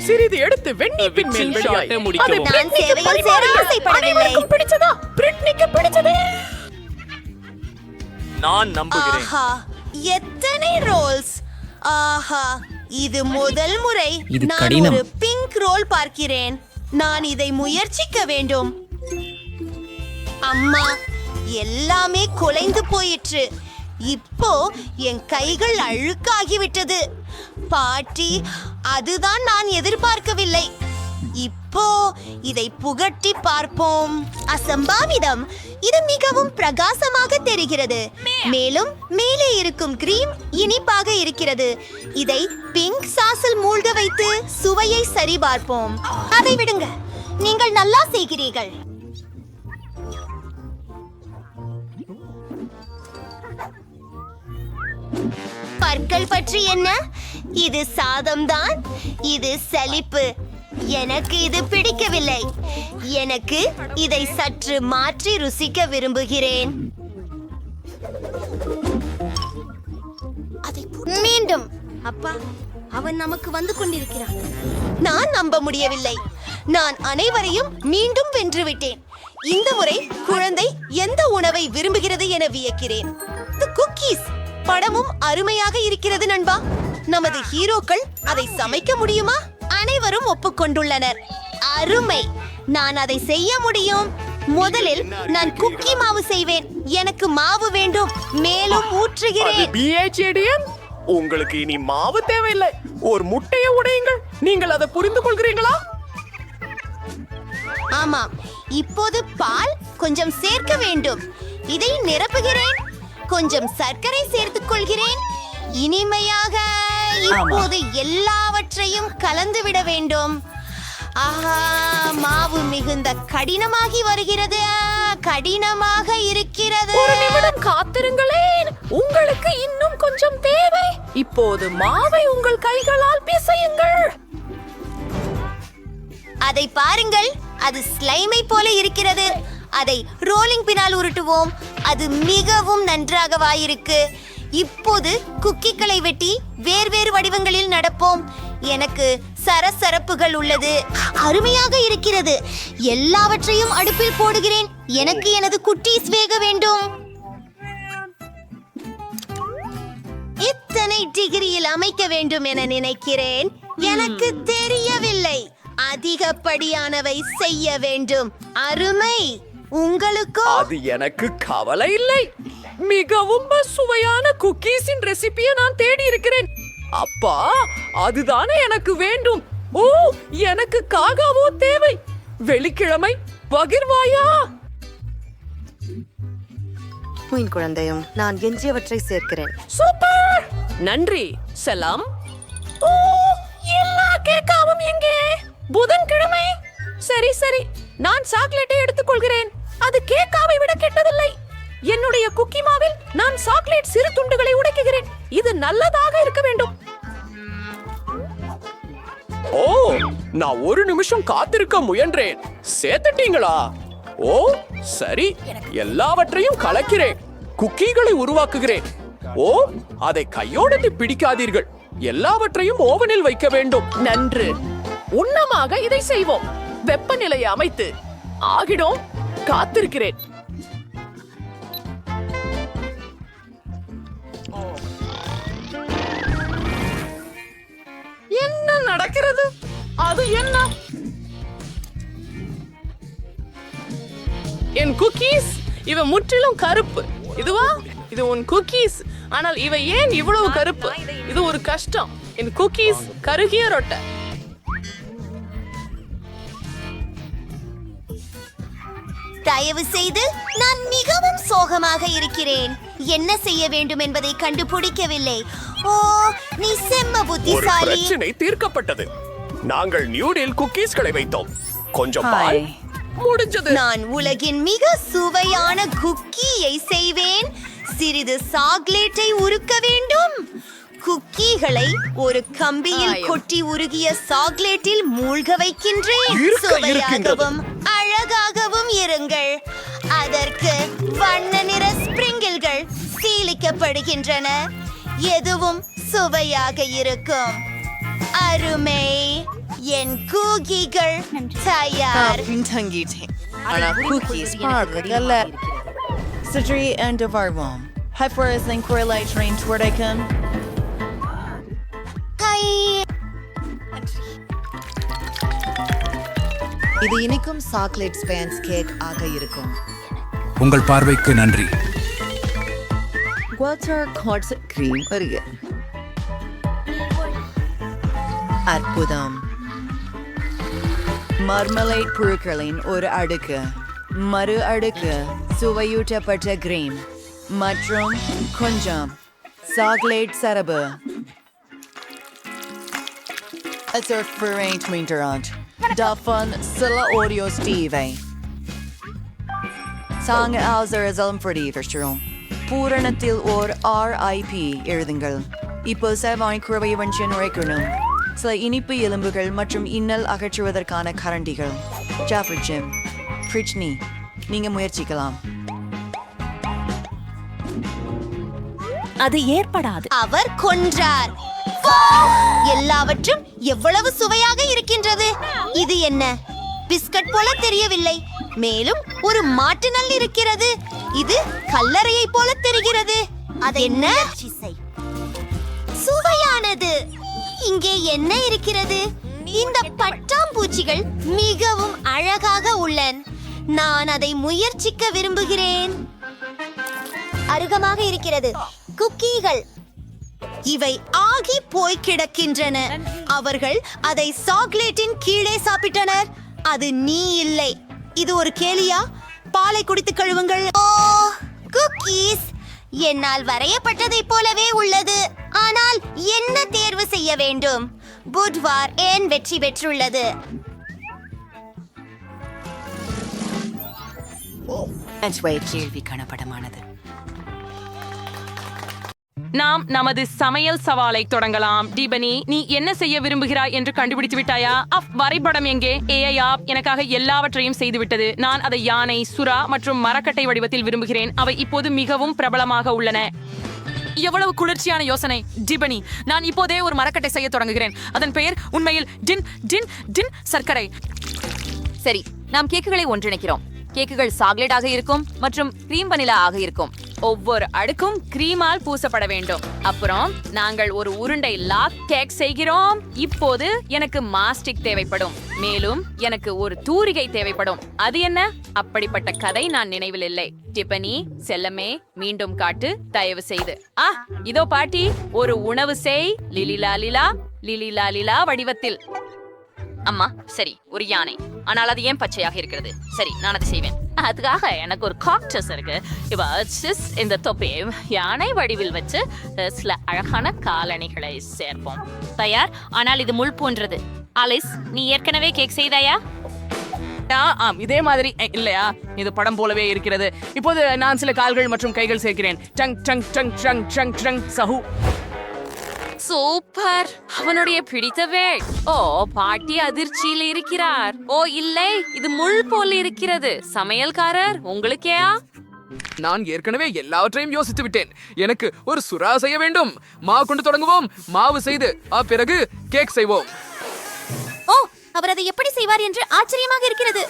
Speaker 4: சிறிது எடுத்து வெண்ணீப்பின் மேல் வெளியாய்
Speaker 6: முடிக்கவும்.
Speaker 8: நான் சேவையில் சேர ஆசைப்படவில்லை.
Speaker 4: பிடிச்சதா? பிரிட்னிக்கு பிடிச்சது.
Speaker 16: நான் நம்புகிறேன்.
Speaker 8: ஆஹா, எத்தனை ரோல்ஸ்! ஆஹா, இது முதல் முறை நான் ஒரு பிங்க் ரோல் பார்க்கிறேன். நான் இதை முயற்சிக்க வேண்டும். அம்மா, எல்லாமே குலைந்து போயிற்று. இப்போ என் கைகள் அழுக்காகிவிட்டது. பாட்டி, அதுதான் நான் எதிர்பார்க்கவில்லை. இப்போ அப்போ இதை புகட்டி பார்ப்போம். அசம்பாவிதம், இது மிகவும் பிரகாசமாக தெரிகிறது. மேலும் மேலே இருக்கும் கிரீம் இனிப்பாக இருக்கிறது. இதை பிங்க் சாஸில் மூழ்க வைத்து சுவையை சரிபார்ப்போம். அதை விடுங்க, நீங்கள் நல்லா செய்கிறீர்கள். பற்கள் பற்றி என்ன? இது சாதம்தான். இது சலிப்பு. எனக்கு இது பிடிக்கவில்லை. எனக்கு இதை சற்று மாற்றி ருசிக்க விரும்புகிறேன். மீண்டும் அப்பா, அவன் நமக்கு வந்து கொண்டிருக்கிறான். நான் நம்ப முடியவில்லை. நான் அனைவரையும் மீண்டும் வென்றுவிட்டேன். இந்த முறை குழந்தை எந்த உணவை விரும்புகிறது என வியக்கிறேன். குக்கீஸ் படமும் அருமையாக இருக்கிறது நண்பா. நமது ஹீரோக்கள் அதை சமைக்க முடியுமா? அனைவரும் ஒப்புக்கொண்டுள்ளனர். அருமை, நான் அதை செய்ய முடியும். முதலில் நான் குக்கி மாவு செய்வேன். எனக்கு மாவு வேண்டும், மேலும் ஊற்றுகிறேன்.
Speaker 6: உங்களுக்கு இனி மாவு தேவையில்லை. ஒரு முட்டையை உடையுங்கள். நீங்கள் அதை புரிந்து கொள்கிறீங்களா?
Speaker 8: ஆமாம், இப்போது பால் கொஞ்சம் சேர்க்க வேண்டும். இதை நிரப்புகிறேன். கொஞ்சம் சர்க்கரை சேர்த்துக் கொள்கிறேன். இனிமையாக இப்போது எல்லாவற்றையும் கலந்து விட வேண்டும். ஆஹா, மாவு மிகுந்த கடினமாகி வருகிறது. கடினமாக இருக்கிறது.
Speaker 3: ஒரு நிமிடம் காத்திருங்களேன், உங்களுக்கு இன்னும் கொஞ்சம் தேவை. இப்போது மாவை உங்கள் கைகளால் பிசையுங்கள்.
Speaker 8: அதை பாருங்கள், அது ஸ்லைமை போல இருக்கிறது. அதை ரோலிங் பின்னால் உருட்டுவோம். அது மிகவும் நன்றாகவாயிருக்கு. இப்போது குக்கிகளை வெட்டி வேறு வடிவங்களில் நடப்போம். எனக்கு சரசரப்புகள் உள்ளது. அருமையாக இருக்கிறது. எல்லாவற்றையும் அடுப்பில் போடுகிறேன். எனக்கு எனது குட்டீஸ் வேக வேண்டும். இத்தனை டிகிரியில் அமைக்க வேண்டும் என நினைக்கிறேன். எனக்கு தெரியவில்லை. அதிகப்படியானவை செய்ய வேண்டும். அருமை. உங்களுக்கோ?
Speaker 4: அது எனக்கு கவலை இல்லை. மிகவும் சுவையான குக்கீஸின் ரெசிபியை நான் தேடி இருக்கிறேன். அப்பா, அதுதானே எனக்கு வேண்டும். ஓ, எனக்கு காகாவோ தேவை. வெள்ளிக்கிழமை பகிர்வாயா?
Speaker 17: உன் குழந்தையும் நான் எஞ்சியவற்றை சேர்க்கிறேன்.
Speaker 4: சூப்பர், நன்றி. செலாம். ஓ, எல்லா கேக்காவும் எங்கே? புதன்கிழமை. சரி சரி, நான் சாக்லேட்டை எடுத்துக்கொள்கிறேன். அது கேக்காவை விட கெட்டதில்லை. என்னுடைய குக்கி மாவில் நான் சாக்லேட் சிறு துண்டுகளை உடைக்குகிறேன். இது நல்லதாக இருக்க வேண்டும்.
Speaker 6: ஓ, நான் ஒரு நிமிஷம் காத்திருக்க முயன்றேன். சேர்த்துட்டீங்களா? ஓ, சரி. எல்லாவற்றையும் கலக்கிறேன். குக்கீகளை உருவாக்குகிறேன். ஓ, அதை கையோடு பிடிக்காதீர்கள். எல்லாவற்றையும் ஓவனில் வைக்க வேண்டும்.
Speaker 4: நன்று. உன்னமாக இதை செய்வோம். வெப்பநிலையை அமைத்து ஆகிடும். காத்திருக்கிறேன். என்ன நடக்கிறது? அது என்ன? என் குக்கீஸ் இவ முற்றிலும் கருப்பு. இதுவா? இது உன் குக்கீஸ். ஆனால் இவ ஏன் இவ்வளவு கருப்பு? இது ஒரு கஷ்டம். என் குக்கீஸ் கருகிய ரொட்டை.
Speaker 8: தயவு செய்து, நான் மிகவும் சோகமாக இருக்கிறேன். என்ன செய்ய வேண்டும் என்பதை கண்டுபிடிக்கவில்லை. ஓ, நீ செம்ம
Speaker 6: ஒரு
Speaker 8: புத்திசாலி.
Speaker 6: பிரச்சனை தீர்க்கப்பட்டது. நாங்கள் நியூடில் குக்கீஸ்களை வைத்தோம். கொஞ்சம் பால்.
Speaker 4: முடிஞ்சது.
Speaker 8: நான் உலகின் மிக சுவையான குக்கியை செய்வேன். சிறிது சாக்லேட்டை உருக்க வேண்டும். குக்கீகளை ஒரு கம்பியில் கொட்டி உருகிய சாக்லேட்டில் மூழ்க வைக்கின்றேன். சுவையாகவும் அழகாகவும் இருங்கள். அதற்கு வண்ண நிற ஸ்பிரிங்கிள்கள் சீலிக்கப்படுகின்றன. எதுவும் சுவையாக இருக்கும். அருமை. என் குக்கீகள் தயார்.
Speaker 11: Sidri and Devarvom. Hyperas and Correlite Train Twerdakum.
Speaker 17: இது இனிக்கும் சாக்லேட் ஸ்பேன்ஸ் கேக் ஆக இருக்கும்.
Speaker 18: உங்கள் பார்வைக்கு நன்றி.
Speaker 17: வாட்டர் கார்ட்ஸ் கிரீம் வருக. அற்புதம். மர்மலைட் புழுக்களின் ஒரு அடுக்கு, மறு அடுக்கு சுவையூட்டப்பட்ட கிரீம் மற்றும் கொஞ்சம் சாக்லேட் சரபு. Davon சில ஓரியோ ஸ்டீவை சாங்க ஆசரம் பிரதிவர்ஷம் பூரணத்தில் ஓர் RIP எழுதுங்கள். இப்போ செவ்வாய் குறவை வஞ்சிய நுழைக்கணும். சில இனிப்பு எலும்புகள் மற்றும் இன்னல் அகற்றுவதற்கான கரண்டிகள். ஜாஃபர் ஜிம் பிரிட்னி, நீங்க முயற்சிக்கலாம்.
Speaker 8: அது ஏற்படாது. அவர் கொன்றார். எல்லாவற்றும் எவ்வளவு சுவையாக இருக்கின்றது. இது என்ன? பிஸ்கட் போல தெரியவில்லை. மேலும் ஒரு மாட்டு நல் இருக்கிறது. இது கல்லறையை போல தெரிகிறது. அது என்ன? சுவையானது. இங்கே என்ன இருக்கிறது? இந்த பட்டாம்பூச்சிகள் மிகவும் அழகாக உள்ளன. நான் அதை முயற்சிக்க விரும்புகிறேன். அருகமாக இருக்கிறது. குக்கீகள். இவை ஆகி போய் கிடக்கின்றன. அவர்கள் அதை சாக்லேட்டின் கீழே சாப்பிட்டனர். அது நீ இல்லை. இது ஒரு கேலியா? பாலை குடித்து கழுவுங்கள். ஓ, குக்கீஸ் என்னால் வரையப்பட்டதைப் போலவே உள்ளது. ஆனால் என்ன தேர்வு செய்ய வேண்டும்? புட்வார் ஏன் வெற்றி பெற்றுள்ளது?
Speaker 3: கேள்வி கணப்படமானது. நாம் நமது சமையல் சவாலை தொடங்கலாம். டிபனி, நீ என்ன செய்ய விரும்புகிறாய் என்று கண்டுபிடித்து விட்டாயா? வரைபடம் எங்கே? எனக்காக எல்லாவற்றையும் செய்துவிட்டது. நான் அதை யானை, சுறா மற்றும் மரக்கட்டை வடிவத்தில் விரும்புகிறேன். அவை இப்போது மிகவும் பிரபலமாக உள்ளன. எவ்வளவு குளிர்ச்சியான யோசனை டிபனி. நான் இப்போதே ஒரு மரக்கட்டை செய்ய தொடங்குகிறேன். அதன் பெயர் உண்மையில் டின் டின் டின் சர்க்கரை.
Speaker 19: சரி, நாம் கேக்குகளை ஒன்றிணைக்கிறோம். கேக்குகள் சாக்லேட்டாக இருக்கும் மற்றும் கிரீம் வனிலா ஆக இருக்கும்.
Speaker 3: ஒவ்வொரு அடுக்கும் கிரீமால் பூசப்பட வேண்டும். அப்புறம் நாங்கள் ஒரு உருண்டை லாக் கேக் செய்கிறோம். இப்போது எனக்கு மாஸ்டிக் தேவைப்படும். மேலும் எனக்கு ஒரு தூரிகை தேவைப்படும். அது என்ன? அப்படிப்பட்ட கதை நான் நினைவில் இல்லை. டிபனி, செல்லமே, மீண்டும் காட்டு தயவு செய்து. இதோ பாட்டி, ஒரு உணவு செய். லிலிலா லிலா வடிவத்தில்.
Speaker 19: அம்மா, சரி, ஒரு யானை. ஆனால் அது ஏன் பச்சையாக இருக்கிறது? சரி, நான் அதை செய்வேன். அதுக்காக எனக்கு ஒரு காக்டஸ் இருக்கு. இப்போ இந்த தொப்பியை யானை வடிவில் வச்சு சில அழகான காலணிகளை சேர்ப்போம். தயார். ஆனால் இது முள் போன்றது. ஆலிஸ், நீ ஏற்கனவே கேக் செய்தாயா?
Speaker 4: இதே மாதிரி இல்லையா? இது படம் போலவே இருக்கிறது. இப்போது நான் சில கால்கள் மற்றும் கைகள் சேர்க்கிறேன். Tongue tongue tongue tongue tongue tongue Sahu.
Speaker 3: Super. அவனுடைய பிடித்தவே. ஓ, பாட்டி அதிர்ச்சியில் இருக்கிறார். ஓ இல்லை, இது முள் போல் இருக்கிறது. சமையல்காரர், உங்களுக்கேயா?
Speaker 4: நான் ஏற்கனவே எல்லாவற்றையும் யோசித்து விட்டேன். எனக்கு ஒரு சுறா செய்ய வேண்டும். மாவு கொண்டு தொடங்குவோம். மாவு செய்து பிறகு கேக் செய்வோம்.
Speaker 8: ஓ, அவர் அதை எப்படி செய்வார் என்று ஆச்சரியமாக இருக்கிறது.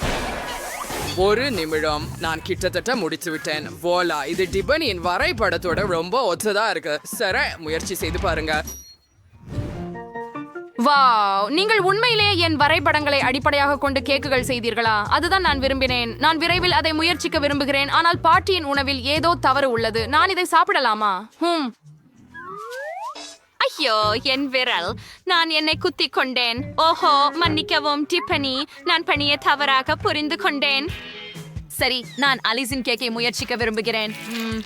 Speaker 4: ஒரு நிமிடம், நான் கிட்டத்தட்ட முடித்து விட்டேன். வோலா, இது டிபனியின் வரைபடத்தோட ரொம்ப ஒத்ததா இருக்கு. சரி, முயற்சி செய்து பாருங்க.
Speaker 3: வாவ், நீங்கள் உண்மையிலேயே என் வரைபடங்களை அடிப்படையாக கொண்டு கேக்குகள் செய்தீர்களா? அதுதான் நான் விரும்பினேன். நான் விரைவில் அதை முயற்சிக்க விரும்புகிறேன். ஆனால் பாட்டியின் உணவில் ஏதோ தவறு உள்ளது. நான் இதை சாப்பிடலாமா? ஐயோ, என் விரல். நான் என்னை குத்திக் கொண்டேன். ஓஹோ, மன்னிக்கவும் டிபனி. நான் பணியை தவறாக புரிந்து கொண்டேன். சரி, நான் அலிஸின் கேக்கை முயற்சிக்க விரும்புகிறேன்.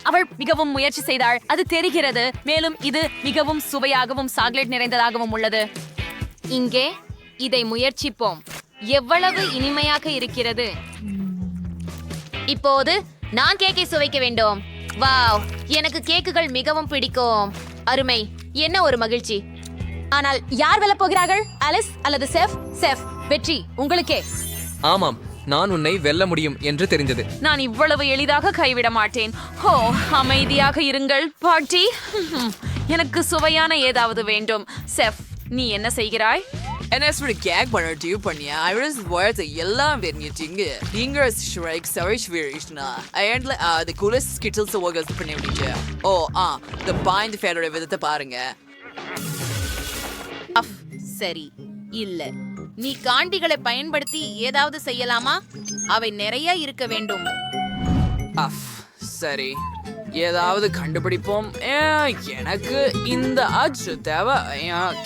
Speaker 3: அவள் மிகவும் முயற்சி செய்தாள், அது தெரிகிறது. மேலும் இது மிகவும் சுவையாகவும் சாக்லேட் நிறைந்ததாகவும் உள்ளது. இங்கே இதை முயற்சிப்போம். எவ்வளவு இனிமையாக இருக்கிறது.
Speaker 19: இப்போது நான் கேக்கை சுவைக்க வேண்டும். வாவ், எனக்கு கேக்குகள் மிகவும் பிடிக்கும். அருமை, என்ன ஒரு மகிழ்ச்சி.
Speaker 3: ஆனால் யார் வெல்ல போகிறார்கள்? அலிஸ் அல்லது செஃப்? செஃப், வெற்றி உங்களுக்கே.
Speaker 9: ஆமாம், நான் உன்னை வெல்ல முடியும் என்று தெரிந்தது.
Speaker 3: நான் இவ்வளவு எளிதாக கைவிட மாட்டேன். ஓ, அமைதியாக இருங்கள் பாட்டி. எனக்கு சுவையான ஏதாவது வேண்டும். செஃப், நீ என்ன செய்கிறாய்?
Speaker 10: NS கேக் பண்ணி பண்ணியா? ஐரஸ் வார்த்தை எல்லாம் வெறிஞ்சிங்க. நீங்க ஸ்ட்ரைக் சர்ச் வேரிஷ்னா. ஐயன்ல the coolest skittles workers பண்ணி விட்டீங்க. ஓ, the bind ஃபேடோட விதத்தை பாருங்க.
Speaker 3: சரி, இல்ல. நீ காண்டிகளை பயன்படுத்தி ஏதாவது செய்யலாமா? அவை நிறைய இருக்க வேண்டும்.
Speaker 4: சரி, ஏதாவது கண்டுபிடிப்போம். எனக்கு இந்த அச்சு தேவை.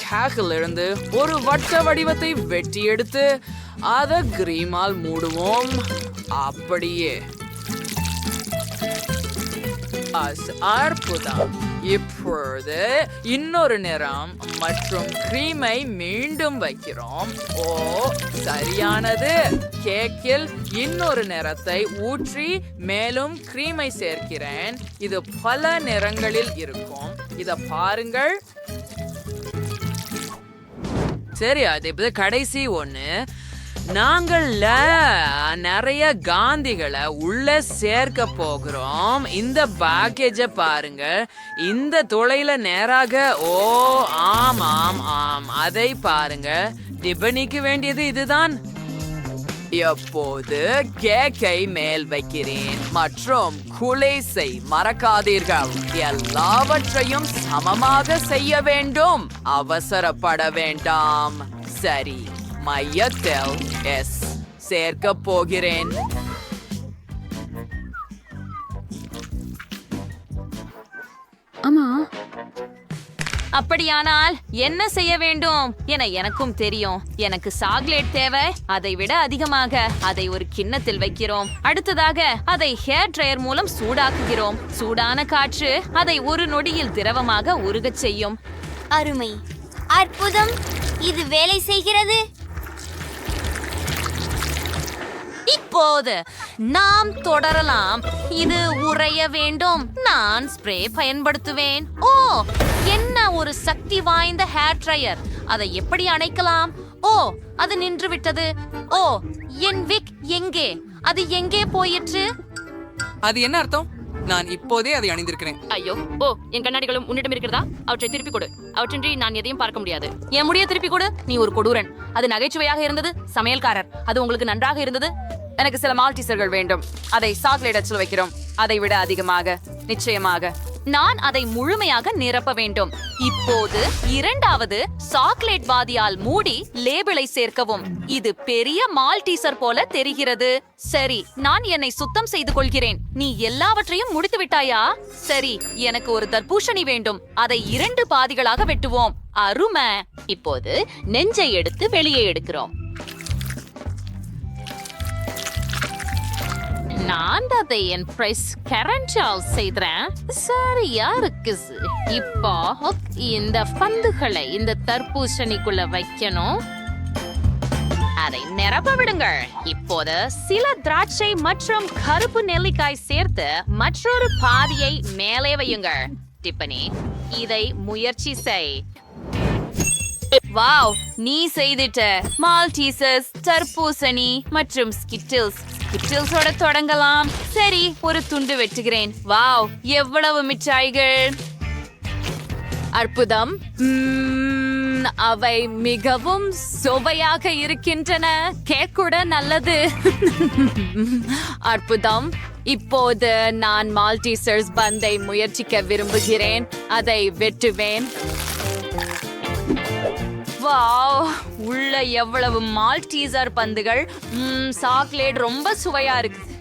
Speaker 4: கேக்கில் இருந்து ஒரு வட்ட வடிவத்தை வெட்டி எடுத்து
Speaker 10: அத கிரீமால் மூடுவோம். அப்படியே அற்புதம். இப்பொழுது இன்னொரு நிறம் மற்றும் கிரீமை மீண்டும் வைக்கிறோம். ஓ, சரியானது. கேக்கில் இன்னொரு நிறத்தை ஊற்றி மேலும் கிரீமை சேர்க்கிறேன். இது பல நிறங்களில் இருக்கும். இத பாருங்கள். சரி, அது இப்ப கடைசி ஒண்ணு. நாங்கள் நிறைய காந்திகளை உள்ள சேர்க்க போகிறோம். இந்த பேக்கேஜ பாருங்க. இந்த துளையில நேராக ஓ ஆம் அதை பாருங்க. டிபனிக்கு வேண்டியது இதுதான். எப்போது கேக்கை மேல் வைக்கிறேன் மற்றும் குலேசை மறக்காதீர்கள். எல்லாவற்றையும் சமமாக செய்ய வேண்டும். அவசரப்பட வேண்டாம். சரி, மையத்தில் எஸ் சேர்க்க போகிறேன்.
Speaker 19: ஆமா, அப்படியானால் என்ன செய்ய வேண்டும் என எனக்கும் தெரியும். எனக்கு சாக்லேட் தேவை. அதை விட அதிகமாக அதை ஒரு கிண்ணத்தில் வைக்கிறோம். அடுத்ததாக அதை ஹேர் ட்ரையர் மூலம் சூடாக்குகிறோம். சூடான காற்று அதை ஒரு நொடியில் திரவமாக உருகச் செய்யும்.
Speaker 8: அருமை, அற்புதம். இது வேலை செய்கிறது.
Speaker 19: இப்போது நாம் தொடரலாம். இது உறைய வேண்டும். நான் ஸ்ப்ரே பயன்படுத்துவேன். ஓ, என்ன ஒரு சக்தி வாய்ந்த ஹேர் ட்ரையர். அதை எப்படி அணைக்கலாம்? ஓ, அது நின்று விட்டது. ஓ, என் விக் எங்கே? அது எங்கே போயிற்று?
Speaker 9: அது என்ன அர்த்தம்? நான் இப்போதே அதை அணிந்திருக்கிறேன்.
Speaker 19: ஐயோ, ஓ, என் கண்ணாடிகளும் உன்னிடம் இருக்கிறதா? அவற்றை திருப்பி கொடு. அவற்றின்றி நான் எதையும் பார்க்க முடியாது. என் முடிய திருப்பி கொடு. நீ ஒரு கொடூரன். அது நகைச்சுவையாக இருந்தது. சமையல்காரர், அது உங்களுக்கு நன்றாக இருந்தது. எனக்கு சில மால்டீசர்கள் வேண்டும். அதை சாக்லேட் அச்சில் வைக்கிறோம். அதை விட அதிகமாக, நிச்சயமாக. நான் அதை முழுமையாக நிரப்ப வேண்டும். இப்போது இரண்டாவது சாக்லேட் பாதியால் மூடி லேபிளை சேர்க்கவும். இது பெரிய மால்டீசர் போல தெரிகிறது. சரி, நான் என்னை சுத்தம் செய்து கொள்கிறேன். நீ எல்லாவற்றையும் முடித்து விட்டாயா? சரி, எனக்கு ஒரு தர்பூசணி வேண்டும். அதை 2 பாதிகளாக வெட்டுவோம். அருமை. இப்போது நெஞ்சை எடுத்து வெளியே எடுக்கிறோம். நான் அதை என் பிரைஸ் கரண்டால் செய்கிறேன். சரியா இருக்கு. இப்போ இந்த பந்துகளை இந்த தர்பூசணிக்குள்ள வைக்கணும். அதை நிரப்ப விடுங்கள். இப்போது சில திராட்சை மற்றும் கருப்பு நெல்லிக்காய் சேர்த்து மற்றொரு பாதியை மேலே வையுங்கள். டிப்பனி, இதை முயற்சி செய். வாவ், நீ செய்திட்ட. மால்டீசஸ், தர்பூசணி மற்றும் ஸ்கிட்டில்ஸ். ஸ்கிட்டில்ஸோட தொடங்கலாம். சரி, ஒரு துண்டு வெட்டுகிறேன். வாவ், எவ்வளவு மிட்டாய்கள். அற்புதம். அவை மிகவும் சுவையாக இருக்கின்றன. கேக் கூட நல்லது. அற்புதம். இப்போது நான் மால்டீசர்ஸ் பந்தை முயற்சிக்க விரும்புகிறேன். அதை வெட்டுவேன். வாவ், உள்ள எவ்வளவு மால்டீசர் பந்துகள். சாக்லேட் ரொம்ப சுவையா இருக்குது.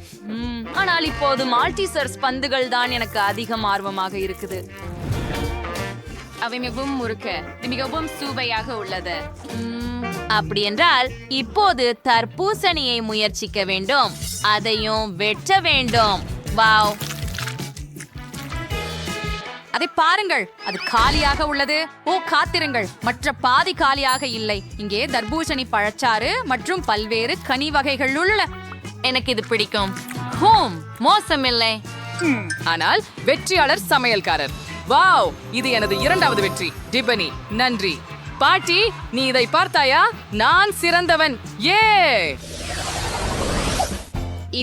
Speaker 19: ஆனால் இப்போது மால்டீசர்ஸ் பந்துகள் தான் எனக்கு அதிகம் ஆர்வமாக இருக்குது. அவை மிகவும் முறுக்கு, மிகவும் சுவையாக உள்ளது. அப்படி என்றால் இப்போது தர்பூசணியை முயற்சிக்க வேண்டும். அதையும் வெட்ட வேண்டும். வாவ், அதை பாருங்கள், அது காலியாக உள்ளது. ஓ, காத்திருங்கள், மற்ற பாதி காலியாக இல்லை. இங்கே தர்பூசணி, பழச்சாறு மற்றும் பல்வேறு கனி வகைகள் உள்ள. எனக்கு இது பிடிக்கும். ஹோம், மோசமில்லை.
Speaker 10: ஆனால் வெற்றியாளர் சமையல்காரர். வாவ், இது எனது 2வது வெற்றி. டிபனி, நன்றி. பாட்டி, நீ இதை பார்த்தாயா? நான் சிறந்தவன். ஏ,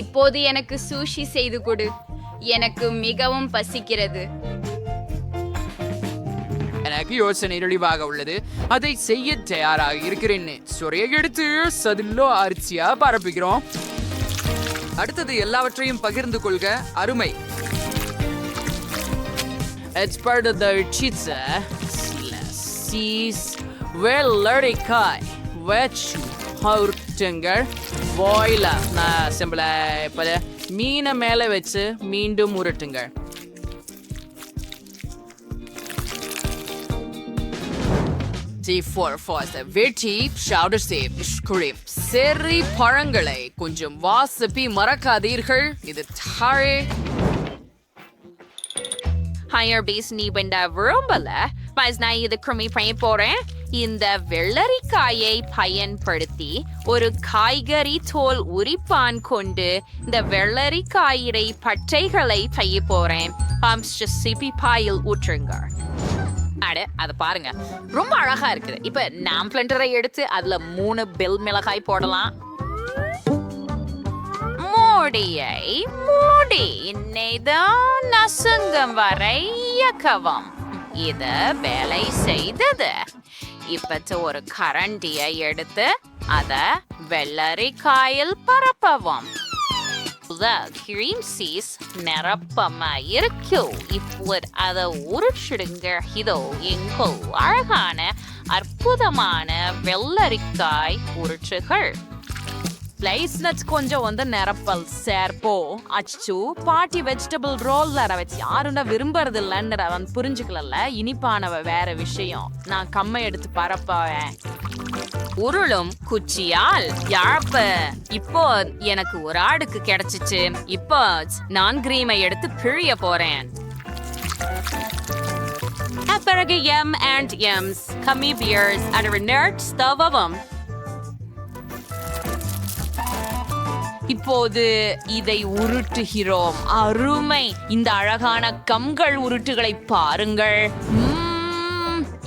Speaker 19: இப்போது எனக்கு சூஷி செய்து கொடு. எனக்கு மிகவும் பசிக்கிறது.
Speaker 10: எனக்கு யோசனை தெளிவாக உள்ளது. அதை செய்ய தயாராக இருக்கிறேன். சொறையை எடுத்து சதிலோ அரிசியா பரப்புகிறோம்.
Speaker 9: அடுத்தது எல்லாவற்றையும் பகிர்ந்து கொள்க. அருமை.
Speaker 10: It's part of the pizza. Slices. வெள்ளரிக்காய் வச்சு உருட்டுங்கள். பாயில நான் சிம்பிளா இப்ப மீனை மேலே வச்சு மீண்டும் உருட்டுங்கள்.
Speaker 4: வெட்டி ஷவுடர் சேப் குரிப் செர்ரி பழங்களை கொஞ்சம் வாசப்பி மறக்காதீர்கள். இது தாழே
Speaker 19: ஹையர் பேஸ் நீ வேண்ட விரும்பல நான் இது கிருமி பண்ண போறேன். இந்த வெள்ளரிக்காயை பயன்படுத்தி ஒரு காய்கறி தோல் உரிப்பான் கொண்டு இந்த வெள்ளரிக்காயை பட்டைகளை செய்ய போறேன். சிப்பி பாயில் ஊற்றுங்க. அதை பாருங்க, ரொம்ப அழகா இருக்குது. இப்ப நாம் பிளண்டரை எடுத்து அதுல 3 பெல் மிளகாய் போடலாம். மூடி இன்னைதான் நசுங்கம் வரை இயக்கவும். இது வேலை செய்தது. இப்ப ஒரு கரண்டியை எடுத்து அத வெள்ளரிக்காயில் பரப்பவும். கிரீம் சீஸ் நிரப்பமா இருக்கு. இப்போது அதை உருச்சிடுங்க. இதோ எங்கோ அழகான அற்புதமான வெள்ளரிக்காய் உருச்சுகள். லைஸ்னட்ஸ் கொஞ்சம் நிரப்பல் சேர்ப்போ. அச்சு பாட்டி வெஜிடபிள் ரோல் வச்சு யாருன்னா விரும்புறது இல்லைன்னு அவன் புரிஞ்சுக்கல. இனிப்பானவ வேற விஷயம். நான் கம்மை எடுத்து பரப்பவேன். உருளும் குச்சியால் யாழ்ப்பு. இப்போ எனக்கு ஒரு ஆடுக்கு கிடைச்சிச்சு. இப்போ நான் கிரீமை எடுத்து பிழிய போறேன். பிறகு M&M's கம்மி பியர்ஸ் அண்ட் நர்ட் ஸ்தவம். இப்போது இதை உருட்டுகிறோம். அருமை! இந்த அழகான கம்கள் உருட்டுகளை பாருங்கள்.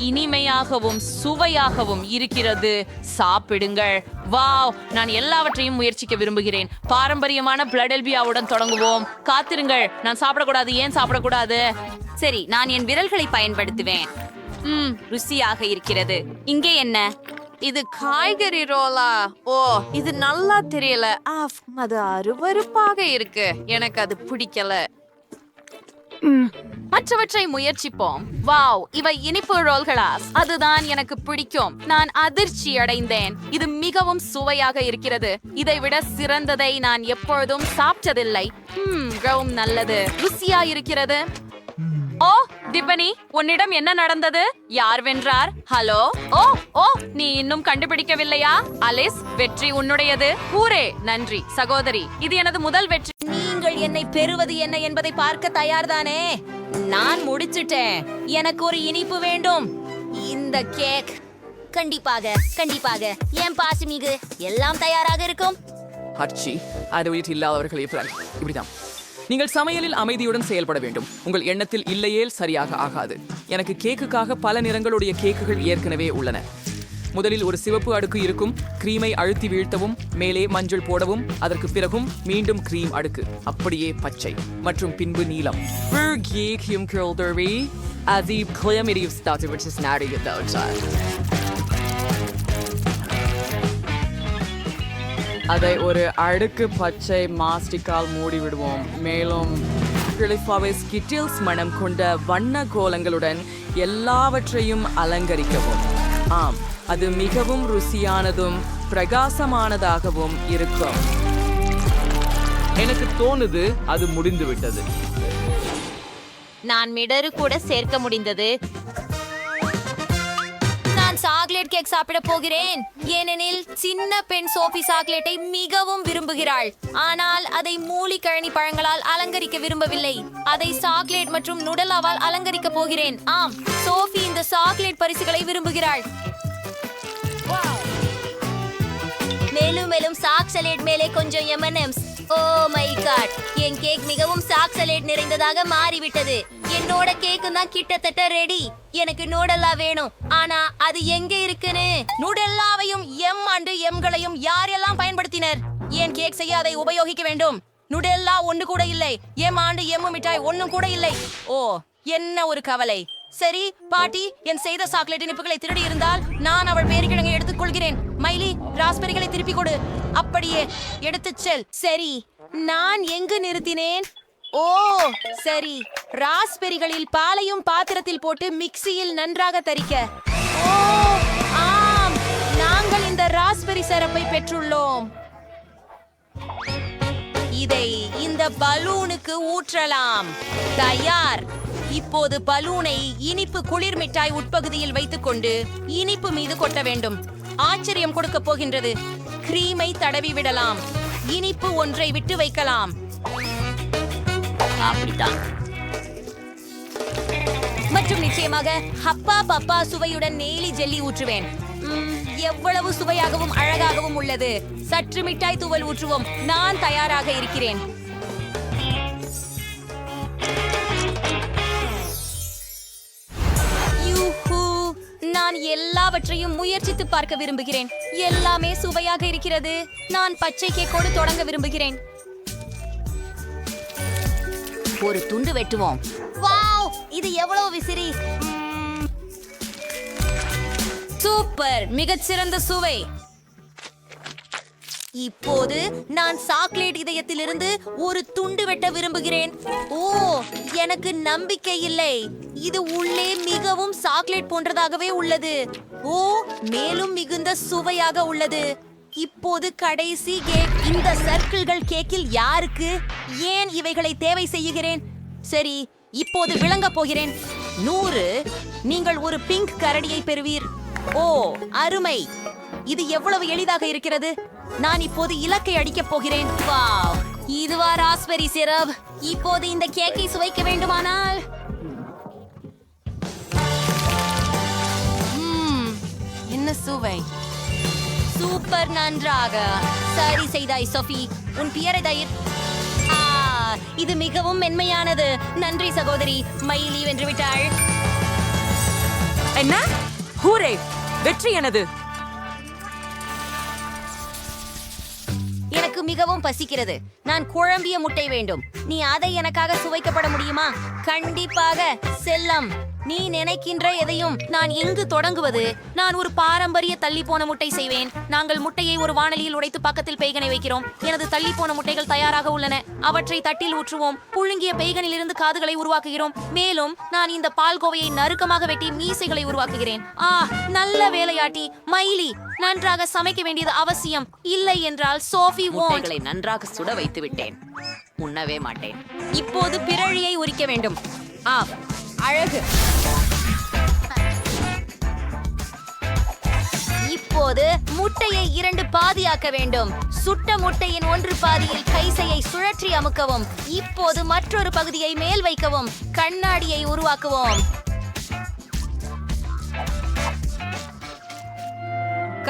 Speaker 19: இனிமையாகவும் சுவையாகவும் இருக்கிறது. சாப்பிடுங்கள். வாவ்! நான் எல்லாவற்றையும் முயற்சிக்க விரும்புகிறேன். பாரம்பரியமான பிளடெல்பியாவுடன் தொடங்குவோம். காத்திருங்கள். நான் சாப்பிடக்கூடாது. ஏன் சாப்பிடக்கூடாது? சரி, நான் என் விரல்களை பயன்படுத்துவேன். ருசியாக இருக்கிறது. இங்கே என்ன? இது காய்கறி ரோலா? ஓ, இது நல்லா தெரியல. அது அருவருப்பாக இருக்கு. எனக்கு அது பிடிக்கல. மற்றவற்றை முயற்சிப்போம். வாவ், இவை இனிப்பு ரோல்களா? அதுதான் எனக்கு பிடிக்கும். நான் அதிர்ச்சி அடைந்தேன். இது மிகவும் சுவையாக இருக்கிறது. இதை விட சிறந்ததை நான் எப்பொழுதும் சாப்பிட்டதில்லை. மிகவும் நல்லது. ருசியா இருக்கிறது. ஓ டிபனி, உன்னிடம் என்ன நடந்தது? யார் வென்றார்? ஹலோ? ஓ நீ இன்னும் கண்டுபிடிக்கவில்லையா? அலிஸ், வெற்றி உன்னுடையது. ஊரே நன்றி சகோதரி. இது எனது முதல் வெற்றி.
Speaker 2: நீங்கள் என்னை பெறுவது என்ன என்பதை பார்க்க தயார்தானே? நான் முடிச்சிட்டேன். எனக்கு ஒரு இனிப்பு வேண்டும். இந்த கேக் கண்டிப்பாக ஏன் பாசிமிகு எல்லாம் தயாராக இருக்கும்.
Speaker 4: ஹர்ச்சி, அது இல்லாதவர்கள் இப்படிதான். நீங்கள் சமையலில் அமைதியுடன் செயல்பட வேண்டும். உங்கள் எண்ணத்தில் இல்லையேல் சரியாக ஆகாது. எனக்கு கேக்குக்காக பல நிறங்களுடைய கேக்குகள் ஏற்கனவே உள்ளன. முதலில் ஒரு சிவப்பு அடுக்கு இருக்கும். கிரீமை அழுத்தி வீழ்த்தவும், மேலே மஞ்சள் போடவும், அதற்கு பிறகும் மீண்டும் கிரீம் அடுக்கு, அப்படியே பச்சை மற்றும் பின்பு நீலம். அதை ஒரு அடுக்கு பச்சை மாஸ்டிக்கால் மூடி விடுவோம். மேலும் ஸ்கிட்டில்ஸ் மனம் கொண்ட வண்ண கோலங்களுடன் எல்லாவற்றையும் அலங்கரிக்கவும். ஆம், அது மிகவும் ருசியானதும் பிரகாசமானதாகவும் இருக்கும்.
Speaker 6: எனக்கு தோணுது அது முடிந்து விட்டது.
Speaker 2: நான் மிடரு கூட சேர்க்க முடிந்தது. நான் சாக்லேட் கேக் சாப்பிட போகிறேன். ஏனெனில் சின்ன பெண் சோஃபி சாக்லேட்டை மிகவும் விரும்புகிறாள். ஆனால் அதை மூலிகழனி பழங்களால் அலங்கரிக்க விரும்பவில்லை. அதை சாக்லேட் மற்றும் நுடலாவால் அலங்கரிக்க போகிறேன். ஆம், சோஃபி இந்த சாக்லேட் பரிசுகளை விரும்புகிறாள். மேலும் சாக்லேட் மேலே கொஞ்சம் M&M's. ஓ மை காட், என் கேக் மிகவும் சாக்லேட் நிறைந்ததாக மாறிவிட்டது. என்னோட கேக்கு தான் கிட்டத்தட்ட ரெடி. எனக்கு நூடல்லா வேணும். ஆனா அது எங்க இருக்குன்னு? நூடல்லாவையும் M&Mகளையும் யாரெல்லாம் பயன்படுத்தினர்? என் கேக் செய்ய அதை உபயோகிக்க வேண்டும். நூடல்லா ஒன்று கூட இல்லை. M&M மிட்டாய் ஒன்னும் கூட இல்லை. ஓ, என்ன ஒரு கவலை. சரி பாட்டி, என் செய்த சாக்லேட் இனிப்புகளை திருடி இருந்தால் நான் அவள் பேரிக்கிழங்கை எடுத்துக் கொள்கிறேன். மைலி, ராஸ்பெரிகளை திருப்பி கொடு. அப்படியே எடுத்துச் செல். சரி, நான் எங்கு நிறுத்தினேன்? ஓ சரி, ராஸ்பெரிகளில் பாலையும் பாத்திரத்தில் போட்டு மிக்சியில் நன்றாக தரிக்க. ஓ ஆம், நாங்கள் இந்த ராஸ்பெரி சிரப்பை பெற்றுள்ளோம். இதை இந்த பலூனுக்கு ஊற்றலாம். தயார். இப்போது பலூனை இனிப்பு குளிர் மிட்டாய் உட்பகுதியில் வைத்துக்கொண்டு இனிப்பு மீது கொட்ட வேண்டும். ஆச்சரியம் கொடுக்க போகின்றது. கிரீமை தடவி விடலாம். இனிப்பு ஒன்றை விட்டு வைக்கலாம்.
Speaker 19: அப்படித்தான்.
Speaker 2: மற்றும் நிச்சயமாக ஹப்பா பப்பா சுவையுடன் நெய்லி ஜெல்லி ஊற்றுவேன். எவ்வளவு சுவையாகவும் அழகாகவும் உள்ளது. சற்று மிட்டாய் தூவல் ஊற்றுவோம். நான் தயாராக இருக்கிறேன். நான் எல்லாவற்றையும் முயற்சித்து பார்க்க விரும்புகிறேன். எல்லாமே சுவையாக இருக்கிறது. நான் பச்சை கேக்கோடு தொடங்க விரும்புகிறேன்.
Speaker 19: ஒரு துண்டு வெட்டுவோம்.
Speaker 2: வாவ், இது எவ்வளவு விசிறி! சூப்பர், மிகச்சிறந்த சுவை. இப்போது நான் சாக்லேட் இதயத்திலிருந்து ஒரு துண்டு வெட்ட விரும்புகிறேன். ஓ, எனக்கு நம்பிக்கை இல்லை. இது உள்ளே மிகவும் சாக்லேட் போன்றதாகவே உள்ளது. ஓ, மேலும் மிகுந்த சுவையாக உள்ளது. இப்போது கடைசி கேக். இந்த சர்க்கிள்கள் கேக்கில் யாருக்கு? ஏன் இவைகளை தேவை செய்கிறேன்? சரி, இப்போது விளங்க போகிறேன். 100. நீங்கள் ஒரு பிங்க் கரடியை பெறுவீர். ஓ, அருமை! இது எவ்வளவு எளிதாக இருக்கிறது. நான் இப்போது இலக்கை அடிக்கப் போகிறேன். வாவ், இதுவா ராஸ்பெரி சிரப்? இப்போது இந்த கேக்கை சுவைக்க வேண்டுமானால் என்ன சுவை! சூப்பர், நன்றாக சரி செய்தாய் சோஃபி. உன் பியரை தயிர். இது மிகவும் மென்மையானது. நன்றி சகோதரி. மயிலி வென்று விட்டாள்.
Speaker 4: என்ன? ஹூரே! வெற்றி எனது.
Speaker 2: எனக்கு மிகவும் பசிக்கிறது. நான் குழம்பிய முட்டை வேண்டும். நீ அதை எனக்காக சுவைக்கப்பட முடியுமா? கண்டிப்பாக செல்லம். நீ நினைக்கின்ற எதையும். நான் எங்கு தொடங்குவது? நான் ஒரு பாரம்பரிய தள்ளி போன முட்டை செய்வேன். நாங்கள் முட்டையை ஒரு வாணலியில் உடைத்து பக்கத்தில் பெய்கனை வைக்கிறோம். எனது தள்ளி போன முட்டைகள் தயாராக உள்ளன. அவற்றை தட்டில் ஊற்றுவோம். புழுங்கிய பெய்கனில் இருந்து காதுகளை உருவாக்குகிறோம். மேலும் நான் இந்த பால்கோவையை நறுக்கமாக வெட்டி மீசைகளை உருவாக்குகிறேன். நல்ல வேலையாட்டி மயிலி. நன்றாக சமைக்க வேண்டியது அவசியம். இல்லை என்றால் சோஃபி
Speaker 19: முட்டைகளை நன்றாக சுட வைத்து விட்டேன். உண்ணவே மாட்டேன்.
Speaker 2: இப்போது பிறழியை உரிக்க வேண்டும். அழகு. இப்போது முட்டையை 2 பாதியாக்க வேண்டும். சுட்ட முட்டையின் 1 பாதியில் கைசையை சுழற்றி அமுக்கவும். இப்போது மற்றொரு பகுதியை மேல் வைக்கவும். கண்ணாடியை உருவாக்குவோம்.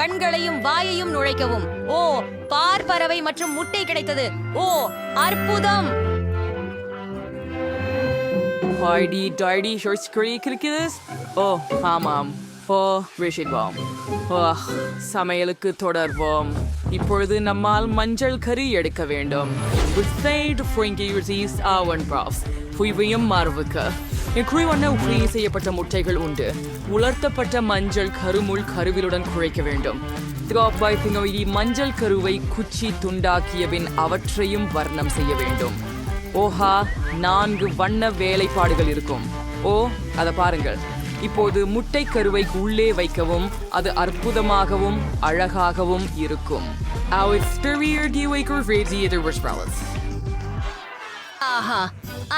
Speaker 2: கண்களையும் வாயையும் நுழைக்கவும். ஓ, பார்ப்பறவை மற்றும் முட்டை கிடைத்தது. ஓ, அற்புதம்!
Speaker 4: ஓ, ஆமாம். ஓ, விஷிடுவோம். சமையலுக்கு தொடர்வோம். இப்பொழுது நம்மால் மஞ்சள் கறி எடுக்க வேண்டும். மாறுவுக்கு செய்யப்பட்ட முட்டைகள் உண்டு. உலர்த்தப்பட்ட மஞ்சள் கருமுள் கருவிலுடன் குழைக்க வேண்டும். மஞ்சள் கருவை குச்சி துண்டாக்கியபின் அவற்றையும் வர்ணம் செய்ய வேண்டும். ஓஹா, 4 வண்ண வேலைப்பாடுகள் இருக்கும். ஓ, அதை பாருங்கள். இப்போது முட்டை கருவை உள்ளே வைக்கவும். அது அற்புதமாகவும் அழகாகவும் இருக்கும்.